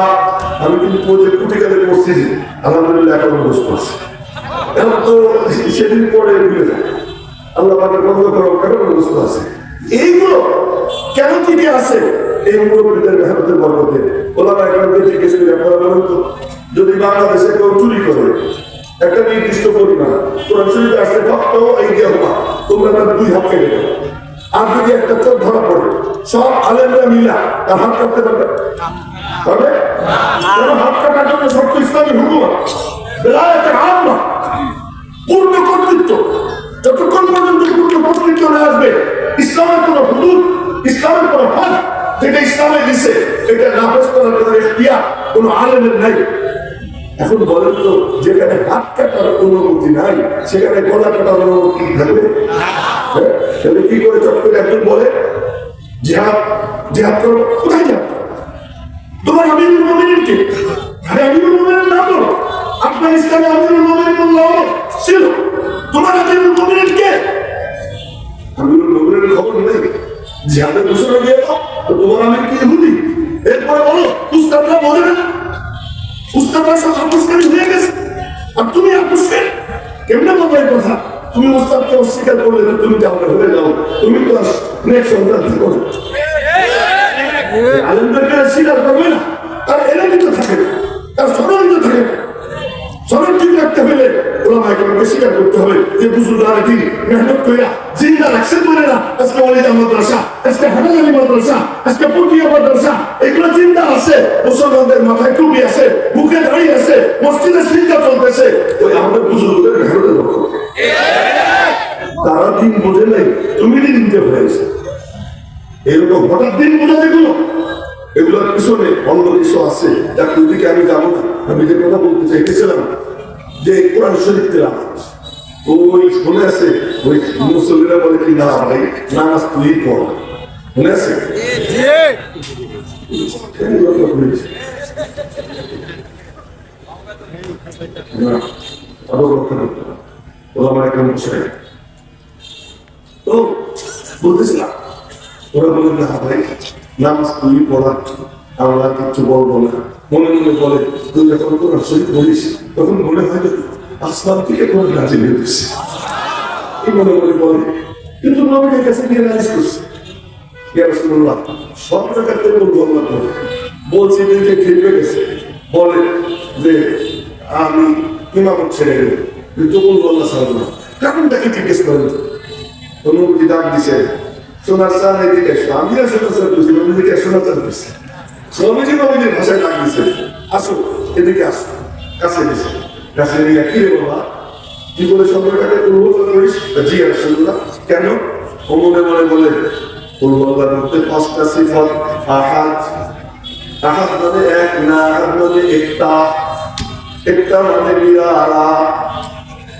S1: আমি কিন্তু প্রজেক্ট কুটিকালে মসজিদে আলহামদুলিল্লাহ এখন মুখস্থ আছে, এখন তো সেদিন পরে ভুলে যায়, আল্লাহ পাকের বন্ধ করো কেন মুখস্থ আছে। এইগুলো কেন থেকে আছে? এই মুরব্বীদের মেহনতের বরকতে। ওলামা একরামদের জিজ্ঞেস করি, আপনারা বলেন তো, যদি বাংলাদেশে কেউ চুরি করে একটা নির্দিষ্ট পরিমাণ, কোরআন শরীফে আসলে ফক্ত এই দেওয়া তোমরা তার 2 হাত কেটে দেবে, আর যদি একটা চোখ ধরা পড়ে সব আলেমরা মিলা তার হাত কাটতে পারবে? তবে হাত কাটার জন্য শর্ত ইসলামী হুকুমত, বেলায়েতের আম্মা, পূর্ণ কর্তৃত্ব। যতক্ষণ পর্যন্ত পূর্ণ কর্তৃত্ব না আসবে, ইসলামের কোন হুদুদ, ইসলামের কোন হদ যেটা ইসলামে দিছে এটা নাফজ করার জন্য ইখতিয়ার কোন আলেমের নাই। এখন বলেন তো, যেখানে হাত কাটার অনুমতি নাই সেখানে গলা কাটার অনুমতি থাকবে? তাহলে কি করে চট করে একজন বলে জিহাদ জিহাদ করো? কোথায় যাও? তোমার আমিরুল মুমিনিন কে? আরে আমিরুল মুমিনিন না বলো, আফগানিস্তানে আমিরুল মুমিনিন ছিল, তোমার আমিরুল মুমিনিন কে? আমিরুল মুমিনিনের খবর নেই, জিহাদের ঘোষণা দিয়ে দাও তো তোমার আমির কি ইহুদি? এরপরে বলো উস্তাদরা বলে না, উস্তাদরা সব আপোষকারী হয়ে গেছে আর তুমি আপোষকারী। কেমনে বলবো এই কথা? তুমি উস্তাদকে অস্বীকার করলে তুমি তাহলে হয়ে যাও, তুমি তো নেক্সট সন্তান করো। আলেমদেরকে স্বীকার করবে না, তার এলামিত থাকে, তার সরলিত থাকে। সরল ঠিক রাখতে হলে ওলামায়ে কেরামকে স্বীকার করতে হবে যে বুজুর্গরা কি মেহনত কইরা জিন্দা রাখছেন বলে না আজকে ওয়ালিদা মাদ্রাসা, আজকে হানালি মাদ্রাসা, আজকে পটিয়া মাদ্রাসা, এগুলো জিন্দা আছে। মুসলমানদের মাথায় টুপি আছে, বুকে দাঁড়ি আছে, মসজিদে সিজদা চলতেছে, ওই আমাদের বুজুর্গদের মেহনতের লক্ষ্য। তারা দিন বোঝে নাই, তুমি দিন দিতে হয়েছে। এরকম হঠাৎ দিন বোঝা যেগুলো, এগুলোর পিছনে অন্য কিছু আছে, যার দিকে আমি যাবো না। আমি যে কথা বলতে চাইতেছিলাম যে কোরআন শরীফ তেলাওয়াত, ওই মনে আছে ওই মুসল্লিরা বলে কি না ভাই নামাজ তুই পড়, মনে আছে? তো বলতেছিলাম ওরা বলে না ভাই নামাজ তুই পড়া, আমরা কিছু বলবো না। মনে মনে বলে তুই যখন কোরআন শরীফ বলিস তখন মনে হয় আসমান থেকে কোরআন নাজিল হয়েছে, এই মনে মনে বলে। কিন্তু নবীর কাছে গিয়ে নালিশ করছে, ইয়া রাসূলুল্লাহ সব জায়গাতে বলবো না, বলছি দিকে খেলবে গেছে, বলে যে আমি ইমামত ছেড়ে দেব, কিন্তু বলবো না সাহায্য না, কারণটাকে জিজ্ঞেস করেন। তো নবী ডাক দিছে, সোনার চান এদিকে এসো, আমি আর সোনার চান বুঝি, নবীদিকে সোনার চান দিচ্ছে। নবীজি নবীজির ভাষায় ডাক দিছে, আসো এদিকে আসো, কাছে দিছে, কাছে নিয়ে কি রে বাবা কি বলে সম্পর্কটাকে পূর্বতন করিস? জি রাসূলুল্লাহ। কেন? ও মনে মনে বলে পূর্বতার মধ্যে 5টা সিফাত। আহাদ, আহাদ মানে এক না, আহাদ মানে একটা, একটা মানে নিরালা,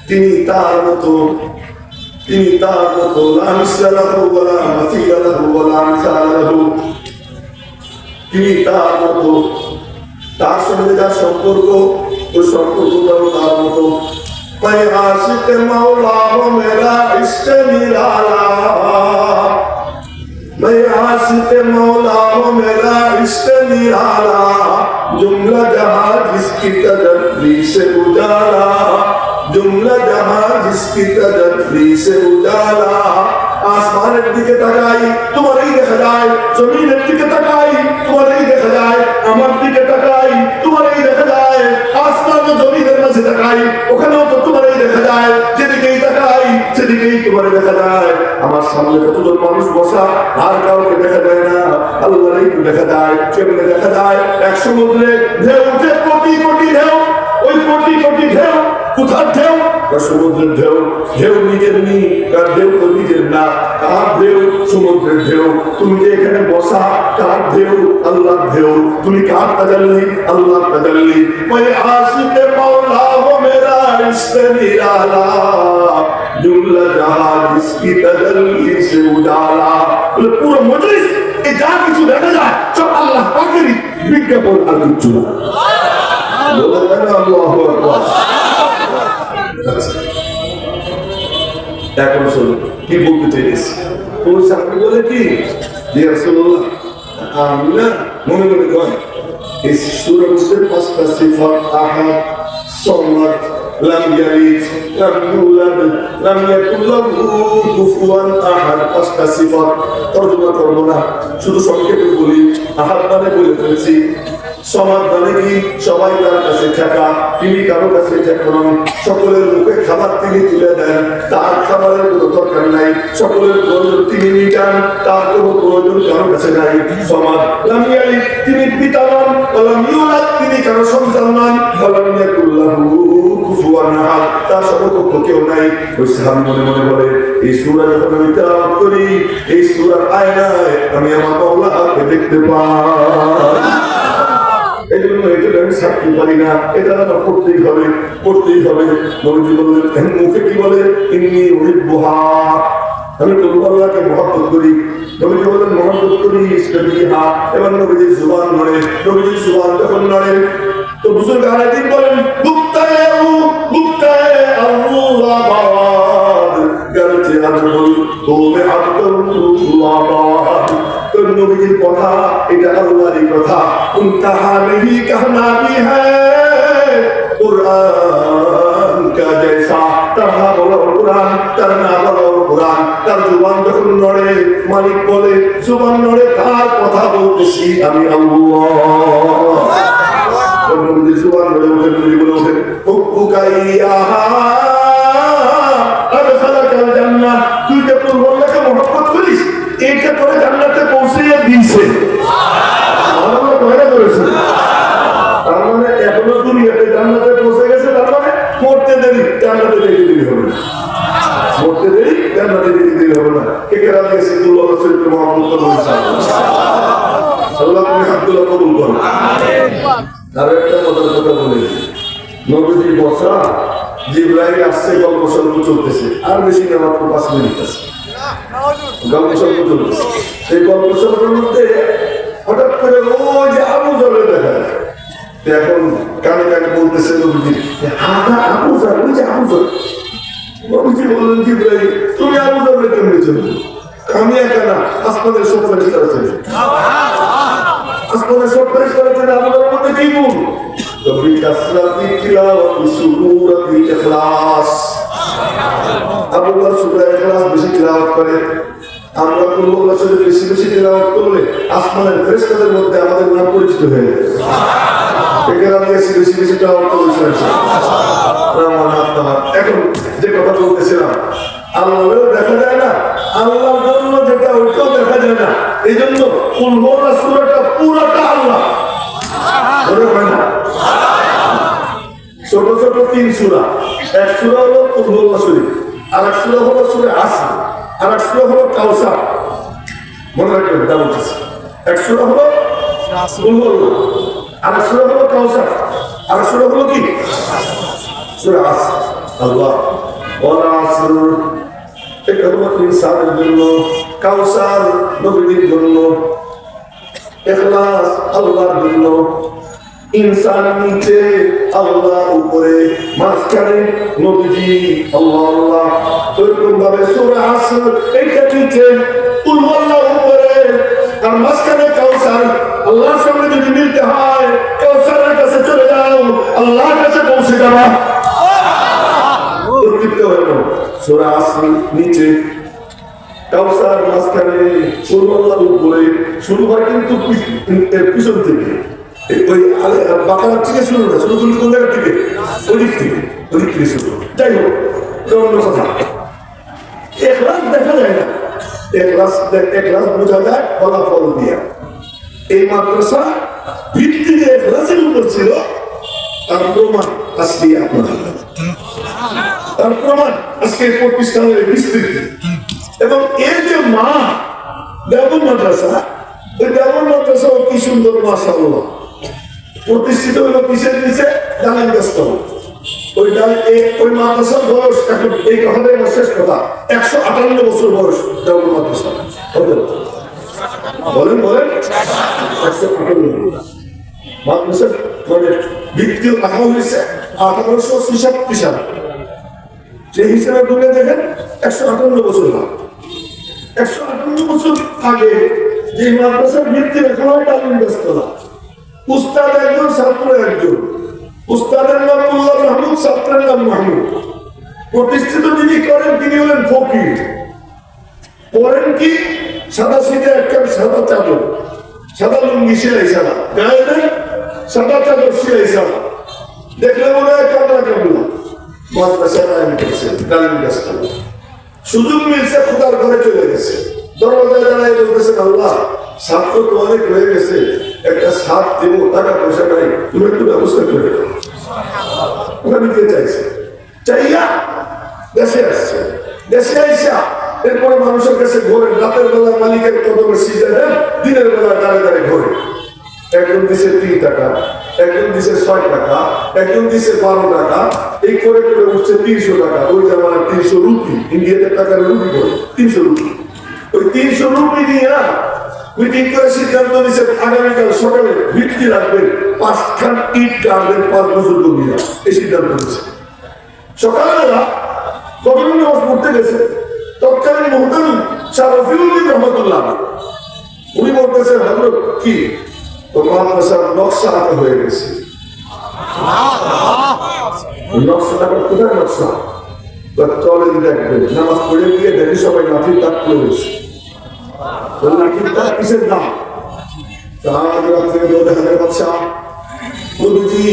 S1: তিনি তার মতো, তিনি তার মতো লা মিসলা লাহু ওয়া লা মাসিলা লাহু ওয়া লা আমসালা লাহু, তিনি তার মতো, তার সঙ্গে যার সম্পর্ক ওই সম্পর্কটাও তার মতো। मैं आशिक मौला हूँ मेरा इश्क निराला, मैं आशिक मौला हूँ मेरा इश्क निराला, जुमला जहां जिसकी तजल्ली से उजाला, जुमला जहां जिसकी तजल्ली से उजाला। आसमाনের দিকে তাকাই তোমারই দেখা যায়, জমিনের দিকে তাকাই তোমারই দেখা যায়, আমার দিকে তাকাই তোমারই দেখা যায়, আসমান ও জমিনের মাঝে তাকাই ওখানেও তো তোমারই দেখা যায়, যেদিকেই তাকাই সেদিকেই তোমারই দেখা যায়। আমার সামনে কতজন মানুষ বসা আর কাউকে দেখা যায় না, আল্লাহরই দেখা যায়। কেমনে দেখা যায়? এক সমুদ্রে ঢেউ উঠে কোটি কোটি ঢেউ, ওই কোটি কোটি ঢেউ কোথার ঢেউ? সমুদ্রের ঢেউ, ঢেউ নিজের নি, কার ঢেউ তো নিজের না, কার ঢেউ? সমুদ্রের ঢেউ। তুমি যে এখানে বসা, কার ঢেউ? আল্লাহর ঢেউ। তুমি কার তাজাল্লি? আল্লাহর তাজাল্লি। मैं आशिक मौला हूँ मेरा इश्क निराला, जुमला जहां जिसकी तजल्ली से उजाला। পুরো মজলিস এই যা কিছু দেখা যায় সব আল্লাহ পাকেরই বিজ্ঞাপন, আর কিছু না। আল্লাহু আকবার। এখন শোনো কি বলতে চাইছি। ওই সাহাবী বলে কি, ইয়া রাসূলুল্লাহ আমি না মনে মনে কয় এই সূরার মধ্যে 5টা সিফাত, আহাদ, সামাদ, লাম ইয়ালিদ, লাম ইউলাদ, লাম ইয়াকুল লাহু কুফুয়ান আহাদ, 5টা সিফাত তরজমা করব না, শুধু সংক্ষেপে বলি। আহাদ মানে বলে ফেলছি, সমাজ মানে কি? সবাই তার কাছে ঠেকা, তিনি কারো কাছে ঠেকান, সকলের মুখে খাবার তিনি তুলে দেন, তার খাবারের কোনো দরকার নাই, সকলের প্রয়োজন তিনি মিটান, তার কোনো প্রয়োজন কারো কাছে নাই। সমাজ লাম ইয়ালিদ, তিনি পিতা নন, লাম ইউলাদ, তিনি কারো সন্তান নন, লাম ইয়াকুল লাহু কুফুয়ান আহাদ, তার সমকক্ষ কেউ নাই। ওই সাহাবী মনে মনে বলে এই সূরা যখন আমি তেলাওয়াত করি, এই সূরার আয়নায় আমি আমার মাওলাকে দেখতে পাই। এই জন্য জন্য এটা আমি ছাড়তে পারি না, এটা আমার করতেই হবে, করতেই হবে। নবীজি বললেন, মুখে কি বলে, ইন্নী উহিব্বুহা, আমি তো আল্লাহকে মহব্বত করি। নবীজি বললেন মহব্বত করি ইসলামিহা। এবার নবীজির জুবান নড়ে, নবীজির জুবান যখন নড়ে তো বুজুর্গ আরেকদিন বলেন, বুক্তায়ে আল্লাহ বাদ গলতে আজবুল তোমে আব্দুল্লাহ। তো নবীজির কথা এটা আল্লাহরই কথা। উনতাহা নেহি कहना भी है कुरान का जैसा, तरहा बोलो कुरान, तरना बोलो कुरान। তার জুবান যখন নড়ে, মালিক বলে জুবান নড়ে, তার কথা বলতেছি আমি আল্লাহ। নবীজির জুবান নড়ে ওঠে, নবী বলে ওঠে, হুকুকাইয়া আদখালাকাল জান্নাহ, তুই যে তোর আল্লাহকে মহব্বত করিস, এটা করে জান্নাতে পৌঁছিয়ে দিয়েছে। আল্লাহ কয়টা করেছে? তার মানে এখনো দুনিয়াতে জান্নাতে পৌঁছে গেছে, তার মানে মরতে দেরি জান্নাতে যেতে দেরি হবে না, মরতে দেরি জান্নাতে যেতে দেরি হবে না। কে কে রাজি আছে আল্লাহ রাসূলকে মহব্বত করতে? আল্লাহ তুমি আব্দুল্লাহ কবুল করো। আর একটা কথা বলে, নবীজি বসা জিবরাইল আসছে, গল্প সল্প চলতেছে, আর বেশি না, মাত্র 5 মিনিট আছে, গল্প সল্প চলতেছে। এই গল্প সল্পের মধ্যে হঠাৎ করে ওই যে আবু জলে দেখা যায়। এখন কানে কানে বলতেছে নবীজি, আবু জল, ওই যে আবু জল। নবীজি বললেন, জিবরাইল তুমি আবু জলে কেমনে চলবে? আমি একা না, আসমানের সব ফেরেশতারা চলে, আসমানের সব ফেরেশতারা চলে, আবু জলের মধ্যে কি গুণ? বিকাসরাতি তিলাওয়াতি সূরাতি ইখলাস। আবু বকর সূরা ইখলাস বেশি তিলাওয়াত করে। আমরা কোন বছরে বেশি বেশি তিলাওয়াত করলে আসমানের ফেরেশতাদের মধ্যে আমাদের নাম পরিচিত হয়ে যায়। এখানে আমি বেশি বেশি তিলাওয়াত করেছি। এখন যে কথা বলতেছিলাম, আল্লাহও দেখা যায় না, আল্লাহর জন্য যেটা ওইটাও দেখা যায় না। এই জন্য কুল হুয়াল্লাহ সূরাটা পুরোটা আল্লাহ বলে হয় না। ছোট ছোট 3 সূরা, এক সূরা হলো কুল হুয়াল্লাহ শরীফ, আর এক সূরা হলো সূরা আসর, আর এক সূরা হলো কাউসার। মনে রাখবেন এটা বলতেছি, এক সূরা হলো কুল হুয়াল্লাহ, আর এক সূরা হলো কাউসার, আর এক সূরা হলো কি সূরা আসর। আল্লাহ ওয়াল আসর এটা হলো ইনসানের জন্য, কাউসার নবীর জন্য, ইখলাস আল্লাহর জন্য। ইনসান নিচে, আল্লাহ উপরে, মাঝখানে নবীজি আল্লাহ আল্লাহ। এরকম ভাবে সূরা আসর এটা নিচে, কুল হুয়াল্লাহ উপরে, আর মাঝখানে কাউসার। আল্লাহর সঙ্গে যদি মিলতে হয়, কাউসারের কাছে চলে যাও, আল্লাহর কাছে পৌঁছে যাবা। সূরা আসর নিচে, কাউসার মাঝখানে, কুল হুয়াল্লাহ উপরে। শুরু হয় কিন্তু পিছন থেকে, ওই বাকারা থেকে শুরু না, শুরু করলে কোন জায়গা থেকে? ওদিক থেকে শুরু। যাই হোক, অন্য কথা, ইখলাস দেখা যায় না, ইখলাস বোঝা যায় ফলাফল দিয়া। এই মাদ্রাসা ভিত্তি যে ইখলাসের উপর ছিল, তার প্রমাণ আজকে আপনাদের, তার প্রমাণ আজকে প্রতিষ্ঠানের বিস্তৃতি। এবং এর যে মা দেওবন্দ মাদ্রাসা, ওই দেওবন্দ মাদ্রাসাও কি সুন্দর মাশাআল্লাহ প্রতিষ্ঠিত হলো কিসের নিচে? ডালিম গাছ। ওই মাদ্রাসার বয়স এখন এই কথাটাই আমার শেষ কথা, 158 বছর বয়স দেওবন্দ মাদ্রাসা। বলেন 158 মাদ্রাসার মানে ভিত্তিও রাখা হয়েছে 1866 সালে। যে হিসেবে তুলে দেখেন 158 বছর না, 158 বছর আগে যে মাদ্রাসার ভিত্তি রাখা হয় ডালিম গাছ। উস্তাদ একজন, ছাত্র একজন। উস্তাদের নাম মোল্লা মাহমুদ, ছাত্রের নাম মাহমুদ। প্রতিষ্ঠিত যিনি করেন তিনি হলেন ফকির। পরেন কি? সাদা সিধে একটা সাদা চাদর, সাদা লুঙ্গি সেলাই সাদা, গায়ে দেন সাদা চাদর সেলাই সাদা। দেখলে মনে হয় কামলা কামলা। মাদ্রাসা আইন করছে, ডালিম গাছ। সুযোগ মিলছে, খোদার ঘরে চলে গেছে। দরজায় দাঁড়ায় বলতেছেন, আল্লাহ ছাত্র তো অনেক হয়ে গেছে, একটা ছাদ দেবো, টাকা পয়সা নাই, তুমি একটু ব্যবস্থা করে দেবো। ওরা নিতে চাইছে, চাইয়া দেশে আসছে। দেশে আইসা এরপরে মানুষের কাছে ঘোরে, রাতের বেলা মালিকের কদমে সিজা দেন, দিনের বেলা দাঁড়ে দাঁড়ে ঘোরে। একজন দিছে 3 টাকা, একজন দিছে 6 টাকা, একজন দিছে 12 টাকা, এই করে করে উঠছে 300 টাকা। ওই যে আমার 300 রুপি, ইন্ডিয়াতে টাকার রুপি করে 300 রুপি। ওই 300 রুপি নিয়ে মিটিং করে সিদ্ধান্ত নিয়েছে আগামীকাল সকালে ভিত্তি রাখবেন, 5 ইট গাড়বেন 5 বছর জমিয়া। এই সিদ্ধান্ত নিয়েছে। সকালবেলা গভর্নর নামাজ পড়তে গেছে, তৎকালীন মুহতামিম শাহ রফিউদ্দিন রহমতুল্লাহ উনি বলতেছেন, হযরত কি তো মাদ্রাসার নকশা আঁকা হয়ে গেছে। নকশাটা কোথায় নকশা? চলেন দেখবেন, নামাজ পড়ে গিয়ে দেখি সবাই লাঠির দাগ করে গেছে। লাঠির দাগ কিসের দাম? আজ রাত্রে দেখা যায় বাচ্চা নবীজি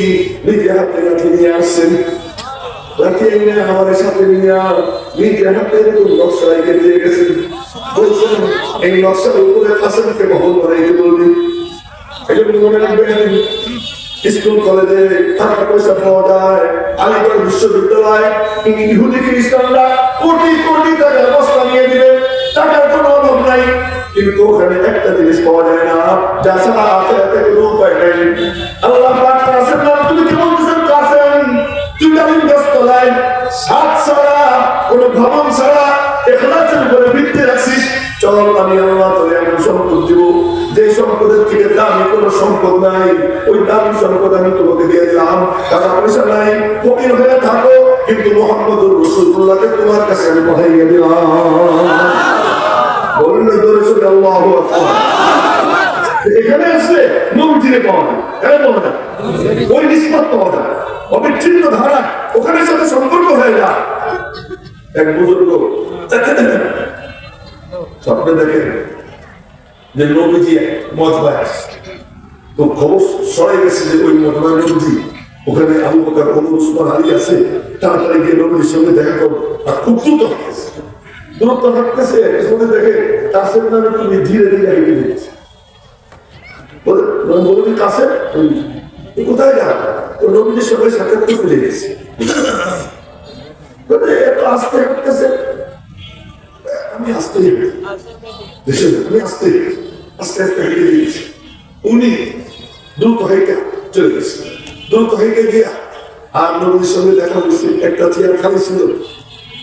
S1: নিজে হাতে লাঠি নিয়ে আসছেন, লাঠি এনে আমাদের সাথে নিয়ে নিজে হাতে নকশা এঁকে দিয়ে গেছেন। বলছেন এই নকশার উপরে কাসেমকে বহন বানাইতে বলবি। মনে রাখবেন, স্কুল কলেজে টাকা পয়সা পাওয়া যায়, আলিগড় বিশ্ববিদ্যালয় ইহুদি খ্রিস্টানরা কোটি কোটি টাকার বস্তা নিয়ে দিবেন, টাকার কোনো অভাব নাই, কিন্তু ওখানে একটা জিনিস পাওয়া যায় না, যা ছাড়া আখেরাতে কোনো উপায় নাই। আল্লাহ পাক কাসেম নাম তুমি কি বলতেছেন? কাসেম তুই ডালিম গাছতলায় সাত ছাড়া কোনো ভবন ছাড়া ইখলাসের উপরে ভিত্তি রাখছিস, চল আমি আল্লাহ তোকে এমন সম্পদ দিব যে সম্পদের থেকে দামি কোনো সম্পদ নাই, ওই দামি সম্পদ আমি তোমাকে দিয়ে দিলাম। টাকা পয়সা নাই, ফকির হয়ে থাকো, কিন্তু মুহাম্মদুর রাসূলুল্লাহকে তোমার কাছে আমি পাঠিয়ে দিলাম। বলুন না জোরে সোরে আল্লাহু আকবার। এখানে আসলে নবীজিরে পাওয়া যায়, কেন পাওয়া যায়? ওই নিসবত পাওয়া যায়, অবিচ্ছিন্ন ধারা ওখানে সাথে সম্পর্ক হয়ে যায়। এক বুজুর্গ স্বপ্নে দেখেন যে নবীজি মজবায়, তো খবর সরাই গেছে যে ওই মজবায় নবীজি, ওখানে আবু বকর, ওমর, উসমান, আলী আছে, তাড়াতাড়ি গিয়ে নবীর সঙ্গে দেখা করো। আর খুব দ্রুত হাঁটতেছে, দ্রুত হাঁটতেছে, দেখে কাসেম নামে তুমি ধীরে ধীরে হেঁটে দিয়েছে। বলবি কাসেম কোথায় যা? তো নবীজির সঙ্গে সাক্ষাৎ করে গেছে, এত আস্তে হাঁটতেছে। আমি আস্তে আমি আস্তে আস্তে আস্তে হেঁটে দিয়েছি। উনি দ্রুত হেঁটে চলে গেছে, দ্রুত হেঁটে গিয়া আর নবীর সঙ্গে দেখা হয়েছে। একটা চেয়ার খালি ছিল,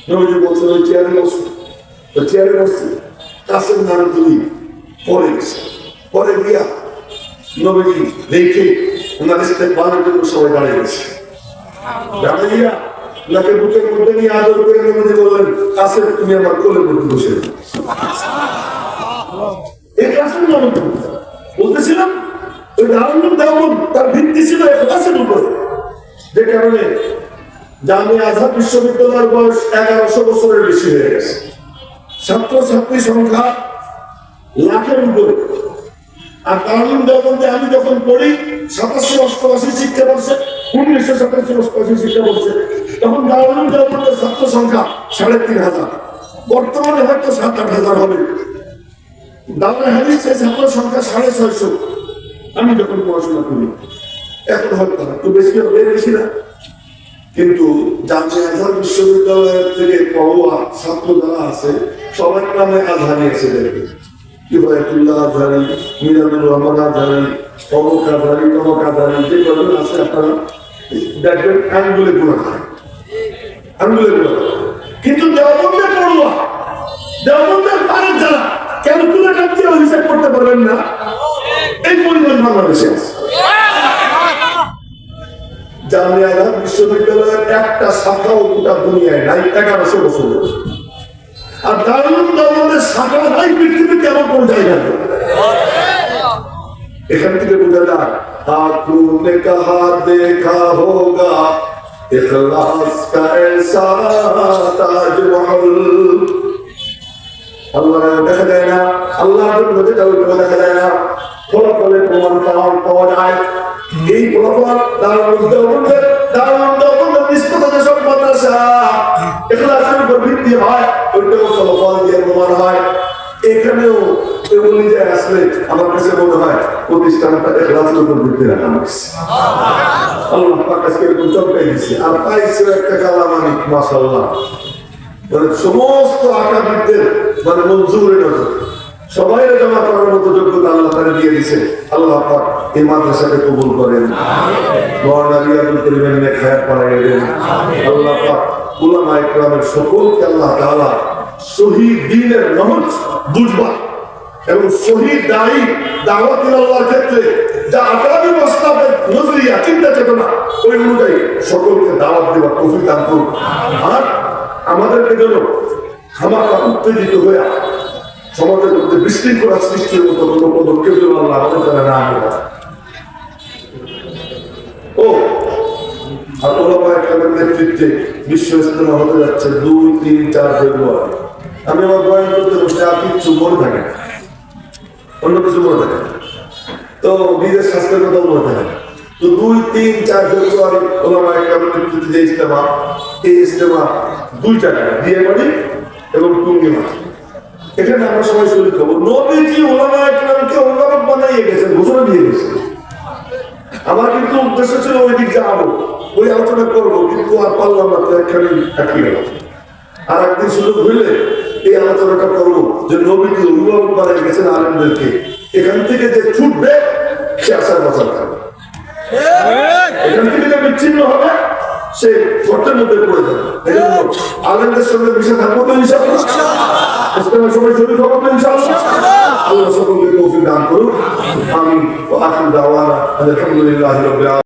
S1: নবীজি বলছেন ওই চেয়ারে বসে, ওই চেয়ারে বসছে। কাসেম নাম তুমি পরে গেছে, পরে গিয়া নবীজি দেখে ওনার ইস্তেকবালের জন্য সবাই দাঁড়িয়ে গেছে। দাঁড়িয়ে গিয়া ওনাকে বুকের মধ্যে নিয়ে আদর করে নবীজি বললেন, কাসেম তুমি আমার কোলের মধ্যে বসে। এই কাসেম নাম বলতেছিলাম ওই দারুল দাওয়াত তার ভিত্তি ছিল ইখলাসের উপরে, যে কারণে জামিয়া আজহার বিশ্ববিদ্যালয়ের বয়স 1100 বছরের বেশি হয়ে গেছে। ছাত্রছাত্রী সংখ্যা লাখের উপরে। আর দারুল দাওয়াতে আমি যখন পড়ি 87-88 শিক্ষাবর্ষে, 1987-88 শিক্ষাবর্ষে, তখন দারুল দাওয়াতের ছাত্র সংখ্যা 3500, বর্তমানে হয়তো 7-8 হবে। দারুল হাদিস ছাত্র সংখ্যা 650 আমি যখন পড়াশোনা করি, এখন হয়তো একটু বেশি হবে, বেশি না। কিন্তু জামিয়া আজহার বিশ্ববিদ্যালয়ের থেকে পড়ুয়া ছাত্র যারা আছে সবার নামে আজহারি আছে। দেখবেন ইবাদতুল্লাহ আজহারি, মিজানুর রহমান আজহারি, অমুক আজহারি, তমক আজহারি, যে কজন আছে আপনারা দেখবেন আঙ্গুলে গুণা খায়, আঙ্গুলে গুণা। কিন্তু দেওবন্দের পড়ুয়া, দেওবন্দের পারেন যারা, ক্যালকুলেটর দিয়ে হিসাব করতে পারবেন না, এই পরিমাণ বাংলাদেশে আছে। জামিয়া আজহার বিশ্ববিদ্যালয়ের একটা শাখাও গোটা দুনিয়ায় নাই, 1100 বছর। আর দারুল দাওয়াতের শাখা নাই পৃথিবীতে, কেমন কোন জায়গায়। এখান থেকে বোঝা যায়, आपने कहा देखा होगा इखलास का ऐसा ताजमहल। আল্লাহ দেখা যায় না, আল্লাহর নবীটা দেখা যায় না, ফলাফলের প্রমাণ পাওয়া যায়। এই ফলাফল দারুল দাওয়াতের নিষ্পত্তি যেসব মাদ্রাসা ইখলাসের উপর ভিত্তি হয়, ওইটাও ফলাফল দিয়ে প্রমাণ হয়। এখানেও এগুলি যে আসলে আমার কাছে মনে হয় প্রতিষ্ঠানটা ইখলাসের উপর ভিত্তি রাখা হয়েছে। আল্লাহ পাক আজকে এরকম চমকাই দিচ্ছে। আর পাইছে একটা কালামানি, মাশাআল্লাহ, মানে সমস্ত আকাবিরদের মানে মঞ্জুরের নজর সবাই জমা করার মতো যোগ্যতা আল্লাহ তারা দিয়ে দিচ্ছে। আল্লাহ পাক এই মাদ্রাসাকে কবুল করেন, মওলানা রিয়াজুল করিমের নেক হায়াত বাড়াইয়া দেন। আল্লাহ পাক উলামা ইকরামের সকলকে আল্লাহ তাআলা শহীদ দ্বীনের নহজ বুঝবা এবং শহীদ দায়ী দাওয়াত ইলাল্লাহর ক্ষেত্রে যা আকামী প্রস্তাবের নজরিয়া চিন্তা চেতনা ওই অনুযায়ী সকলকে দাওয়াত দেওয়ার তৌফিক দান করুন। আর আমাদেরকে যেন খামাখা উত্তেজিত হয়ে সমাজের মধ্যে বিশৃঙ্খলা সৃষ্টির মতো কোনো পদক্ষেপ যেন আল্লাহ আমাদের দ্বারা না নেওয়া। ও আর ওলামা ইকরামের নেতৃত্বে বিশ্ব ইজতেমা হতে যাচ্ছে 2, 3, 4 ফেব্রুয়ারি। আমি আমার বয়ান করতে বসে আর কিচ্ছু মনে থাকে না, অন্য কিছু মনে থাকে না, তো নিজের স্বাস্থ্যের কথা মনে থাকে না। তো 2, 3, 4 ফেব্রুয়ারি ওলামা ইকরামের নেতৃত্বে যে ইজতেমা, এই ইজতেমা 2 জায়গায় বিয়েবাড়ি এবং টুঙ্গিমাঠ। এখানে আমরা সবাই শরীর খাবো। নবীজি ওলামা ইকরামকে অভিভাবক বানাইয়ে গেছেন, ঘোষণা দিয়ে গেছেন। আমার কিন্তু উদ্দেশ্য ছিল ওই দিক যাবো, ওই আলোচনা করবো, কিন্তু আর পারলাম না, একখানি থাকি গেল। আর একদিন সুযোগ হইলে এই আলোচনাটা করবো যে নবীজি অভিভাবক বানিয়ে গেছেন আলেমদেরকে, এখান থেকে যে ছুটবে সে আশার বছর থাকবে, এখান থেকে যে বিচ্ছিন্ন হবে সে গর্তের মধ্যে পড়ে যাবে। এই জন্য আলেমদের সঙ্গে মিশে থাকবো তো ইনশাআল্লাহ, সবাই শরীর হবো তো ইনশাআল্লাহ। আল্লাহ সকলকে তৌফিক দান করুন। আমিন। ওয়া আখিরু দাওয়ানা আলহামদুলিল্লাহি রাব্বিল আলামিন।